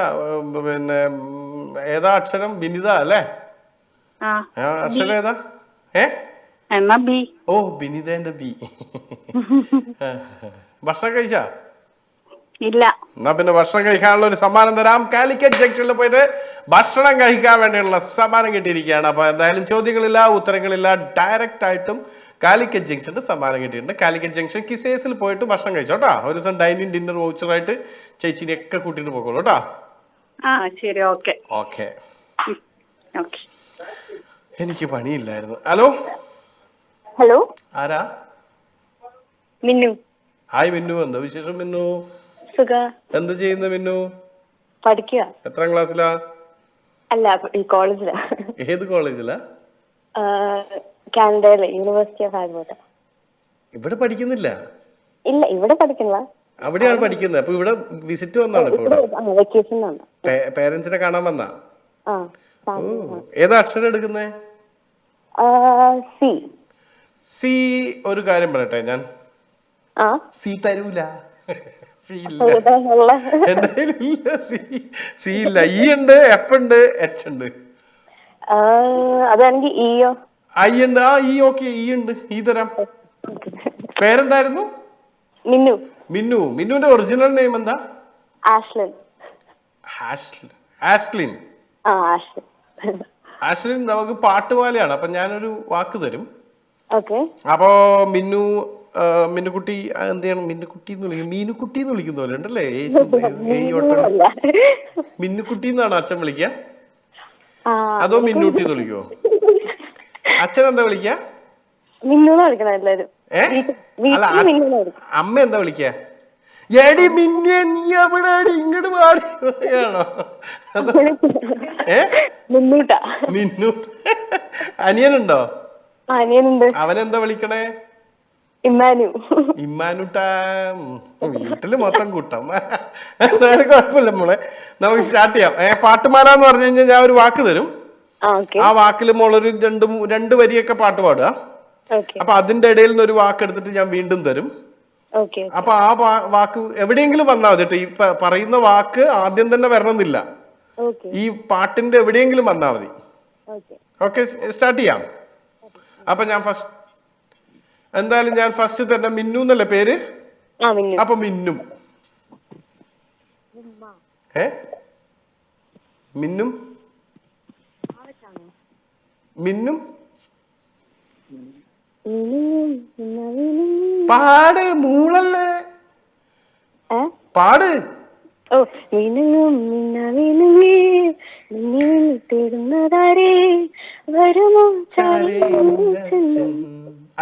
പിന്നെ ഏതാ അക്ഷരം? ബിനിത അല്ലേ? അക്ഷരം ഏതാ? എന്നാ ബി. ഓ, ബിനിതേന്റെ ബി. ഭക്ഷണം കഴിച്ചാ? ഇല്ല. എന്നാ പിന്നെ ഭക്ഷണം കഴിക്കാനുള്ള ഒരു സമ്മാനം തരാം. കാലിക്കറ്റ് ജംഗ്ഷനിൽ പോയിട്ട് ഭക്ഷണം കഴിക്കാൻ വേണ്ടിയുള്ള സമ്മാനം കിട്ടിയിരിക്കുകയാണ്. അപ്പൊ എന്തായാലും ചോദ്യങ്ങളില്ല, ഉത്തരങ്ങളില്ല, ഡയറക്റ്റ് ആയിട്ടും കാലിക്കറ്റ് ജംഗ്ഷന്റെ സമ്മാനം കിട്ടിയിട്ടുണ്ട്. കാലിക്കറ്റ് ജംഗ്ഷൻ കിസേസിൽ പോയിട്ട് ഭക്ഷണം കഴിച്ചോട്ടാ. ഒരു ദിവസം ഡൈനിങ് ഡിന്നർ വൗച്ചറായിട്ട് ചേച്ചിനെയൊക്കെ കൂട്ടിട്ട് പോകോളൂ കേട്ടോ. ശരി, ഓക്കെ. ഓക്കെ. എനിക്ക് പണിയില്ലായിരുന്നു. ഹലോ, ആരാ? മിന്നു. ഹായ് മിന്നു, എന്താ വിശേഷം മിന്നു? എന്താ ചെയ്യുന്ന മിന്നു? പഠിക്കുക. എത്രാം ക്ലാസ്സിലാ? അല്ല, കോളേജിലാ. ഏത് കോളേജിലാ? കാനഡയിലെ യൂണിവേഴ്സിറ്റി ഓഫ് ആൽബർട്ട. ഇവിടെ പഠിക്കുന്നില്ല? ഇല്ല, ഇവിടെ പഠിക്കുന്നില്ല, അവിടെയാണ് പഠിക്കുന്നത്. അപ്പൊ ഇവിടെ വിസിറ്റ് വന്നാണ് ഇപ്പൊ ഇവിടെ വെക്കേഷൻ വന്ന. പേരൻസിനെ കാണാൻ വന്നാ? ആ, ഓ, ഏതാ അക്ഷരം എടുക്കുന്നേ? സി. സി. ഒരു കാര്യം പറയട്ടെ, ഞാൻ ആ, സി തരൂല. സി ഇല്ല, ഏതാ ഉള്ള? എന്തായാലും ഇല്ല. സി ഇല്ല. ഇ ഉണ്ട്, എഫ് ഉണ്ട്, എച്ച് ഉണ്ട്. അതാണെങ്കിൽ ഇയോ. ഐ ഉണ്ട്. ആ, ഇ ഓക്കെ, ഇ ഉണ്ട്, ഈ തരാം. പേരെന്തായിരുന്നു? മിന്നു. മിന്നു. മിന്നുവിന്റെ ഒറിജിനൽ നെയിം എന്താ? ആഷ്ലിൻ. ആഷ്ലിൻ. ആ, ആഷ്ലിൻ. ആഷ്ലിൻ നമുക്ക് പാട്ടുമാലയാണ്. അപ്പൊ ഞാനൊരു വാക്ക് തരും. ഓക്കെ. അപ്പോ മിന്നു, മിന്നുകുട്ടി എന്ത് ചെയ്യണം? മിന്നുകുട്ടി എന്ന് വിളിക്കും, മീനുകുട്ടി എന്ന് വിളിക്കുന്ന പോലെ ഉണ്ടല്ലേ? മിന്നുകുട്ടി എന്നാണ് അച്ഛൻ വിളിക്കുക? അതോ മിന്നൂട്ടി എന്ന് വിളിക്കുവോ? അച്ഛൻ എന്താ വിളിക്ക? മിന്നു വിളിക്കണം എല്ലാരും. അല്ല, അമ്മ എന്താ വിളിക്ക? എടി മിന്നു, നീ എവിടെ ഇങ്ങോട്ട് പാടിയാണോ? മിന്നൂട്ടാ. മിന്നു. അനിയനുണ്ടോ? അനിയനുണ്ട്. അവനെന്താ വിളിക്കണേ? ഇമ്മാനു. ഇമ്മാനുട്ട. വീട്ടില് മൊത്തം കൂട്ടം. എന്തായാലും കുഴപ്പമില്ല മോളെ, നമുക്ക് സ്റ്റാർട്ട് ചെയ്യാം. പാട്ടുമാല എന്ന് പറഞ്ഞു കഴിഞ്ഞാൽ ഞാൻ ഒരു വാക്ക് തരും. ആ വാക്കിൽ മോളൊരു രണ്ട് വരിയൊക്കെ പാട്ട് പാടുക. അപ്പൊ അതിന്റെ ഇടയിൽ നിന്ന് ഒരു വാക്ക് എടുത്തിട്ട് ഞാൻ വീണ്ടും തരും. അപ്പൊ ആ വാക്ക് എവിടെയെങ്കിലും വന്നാൽ മതി കേട്ടോ. ഈ പറയുന്ന വാക്ക് ആദ്യം തന്നെ വരണമെന്നില്ല, ഈ പാട്ടിന്റെ എവിടെയെങ്കിലും വന്നാൽ മതി. ഓക്കെ, സ്റ്റാർട്ട് ചെയ്യാം. അപ്പൊ ഞാൻ എന്തായാലും ഞാൻ ഫസ്റ്റ് തന്നെ മിന്നു എന്നല്ലേ പേര്? അപ്പൊ മിന്നും. മിന്നും മിന്നും പാട്, മൂളല്ലേ, പാട്.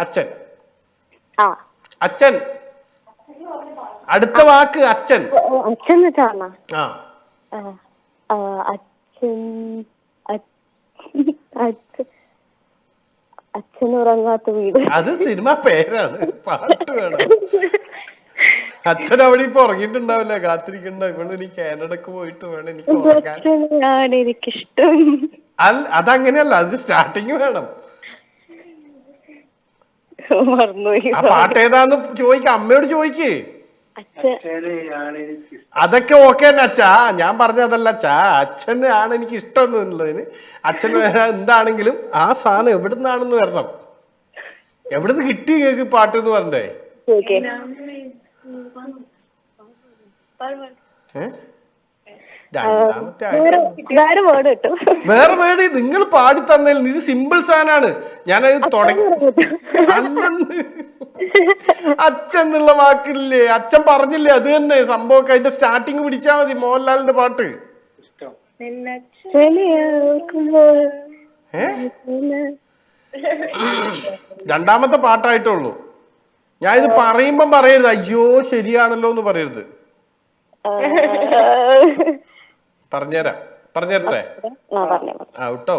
അച്ഛൻ. അച്ഛൻ. അടുത്ത വാക്ക് അച്ഛൻ. അച്ഛൻ വെച്ചാണോ? അച്ഛൻ. അച്ഛൻ ഉറങ്ങാത്ത വീട്. അത് സിനിമ പേരാണ്, പാട്ട് വേണം. അച്ഛൻ അവിടെ ഇപ്പൊ ഉറങ്ങിയിട്ടുണ്ടാവില്ല, കാത്തിരിക്കണ്ട. ഇവിടെ എനിക്ക് കാനഡക്ക് പോയിട്ട് വേണം എനിക്ക് എനിക്കിഷ്ടം. അതങ്ങനെയല്ല, അത് സ്റ്റാർട്ടിങ് വേണം. മറന്നുപോയി. ആ പാട്ട് ഏതാന്ന് ചോദിക്ക, അമ്മയോട് ചോദിക്ക്. അതൊക്കെ ഓക്കെ തന്നെ അച്ഛാ, ഞാൻ പറഞ്ഞതല്ല അച്ഛാ. അച്ഛന് ആണ് എനിക്ക് ഇഷ്ടം എന്നുള്ളതിന് അച്ഛന് എന്താണെങ്കിലും ആ സാധനം എവിടുന്നാണെന്ന് വരണം. എവിടുന്ന് കിട്ടി കേക്ക് പാട്ട് എന്ന് പറഞ്ഞേ? വേറെ വേർഡ് നിങ്ങൾ പാടി തന്നതിൽ ഇത് സിമ്പിൾ സാധനമാണ്. ഞാനത് തുടങ്ങി. അല്ലെന്ന് അച്ഛൻ എന്നുള്ള വാക്കില്ലേ, അച്ഛൻ പറഞ്ഞില്ലേ, അത് തന്നെ സംഭവം. അതിന്റെ സ്റ്റാർട്ടിങ് പിടിച്ചാ മതി. മോഹൻലാലിന്റെ പാട്ട്. രണ്ടാമത്തെ പാട്ടായിട്ടുള്ളൂ. ഞാൻ ഇത് പറയുമ്പം പറയരുത് അയ്യോ ശരിയാണല്ലോ എന്ന് പറയരുത്. പറഞ്ഞുതരട്ടെ? ഔട്ടോ.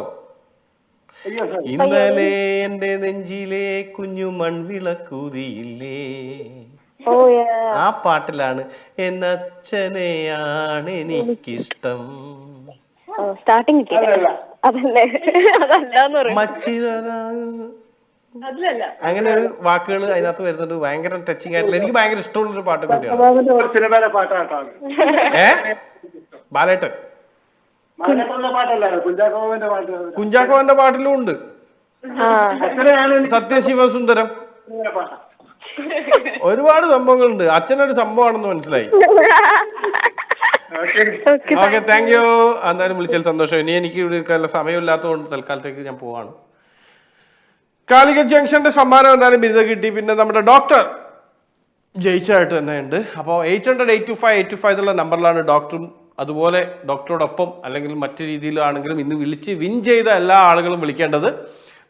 ഇന്നലെ എന്റെ നെഞ്ചിലെ കുഞ്ഞു മൺവിളക്കൂതിയില്ലേ, ആ പാട്ടിലാണ് എന്നച്ഛനെയാണ് എനിക്കിഷ്ടം. അങ്ങനെ ഒരു വാക്കുകൾ അതിനകത്ത് വരുന്നുണ്ട്. ഭയങ്കര ടച്ചിങ് ആയിട്ടുള്ള, എനിക്ക് ഭയങ്കര ഇഷ്ടമുള്ളൊരു പാട്ട് കൂടിയാണ്. ബാലേട്ടൻ. കുഞ്ചാക്കോവന്റെ പാട്ടിലും ഉണ്ട്. സത്യശിവസുന്ദരം. ഒരുപാട് സംഭവങ്ങളുണ്ട്. അച്ഛനൊരു സംഭവമാണെന്ന് മനസ്സിലായി. Okay, thank you. എന്തായാലും വിളിച്ചതിൽ സന്തോഷം. ഇനി എനിക്ക് ഇവിടെ സമയമില്ലാത്തതുകൊണ്ട് തൽക്കാലത്തേക്ക് ഞാൻ പോവാണ്. കാലിക്കറ്റ് ജംഗ്ഷന്റെ സമ്മാനം എന്തായാലും ബിരുദം കിട്ടി. പിന്നെ നമ്മുടെ ഡോക്ടർ ജയിച്ചായിട്ട് തന്നെ ഉണ്ട്. അപ്പോൾ 800-825-825 എന്നുള്ള നമ്പറിലാണ് ഡോക്ടറും അതുപോലെ ഡോക്ടറോടൊപ്പം അല്ലെങ്കിൽ മറ്റു രീതിയിലാണെങ്കിലും ഇന്ന് വിളിച്ച് വിൻ ചെയ്ത എല്ലാ ആളുകളും വിളിക്കേണ്ടത്.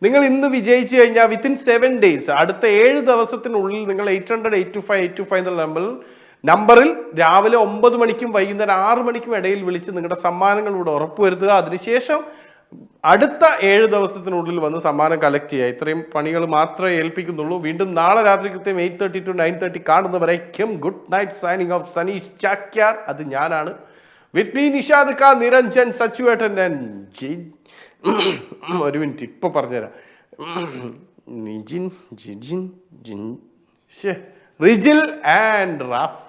നിങ്ങൾ ഇന്ന് വിജയിച്ചു കഴിഞ്ഞാൽ വിത്തിൻ 7 days, അടുത്ത 7 ദിവസത്തിനുള്ളിൽ നിങ്ങൾ 800-825-825 എന്നുള്ള നമ്പറിൽ രാവിലെ 9 മണിക്കും വൈകുന്നേരം 6 മണിക്കും ഇടയിൽ വിളിച്ച് നിങ്ങളുടെ സമ്മാനങ്ങൾ ഇവിടെ ഉറപ്പുവരുത്തുക. അതിനുശേഷം അടുത്ത 7 ദിവസത്തിനുള്ളിൽ വന്ന് സമ്മാനം കളക്ട് ചെയ്യുക. ഇത്രയും പണികൾ മാത്രമേ ഏൽപ്പിക്കുന്നുള്ളൂ. വീണ്ടും നാളെ രാത്രി കൃത്യം 8:30 to 9:30 കാണുന്നവരേക്കും good night. Signing off Saneesh Chakyar. അത് ഞാനാണ്. വിത്ത് മീ നിഷാദ് ക, നിരഞ്ജൻ, സച്ചുവേട്ടൻ ആൻഡ് ജിൻ. ഒരു മിനിറ്റ്, ഇപ്പൊ പറഞ്ഞുതരാം. Nijin, Jijin, Jin, Rijil and Raf.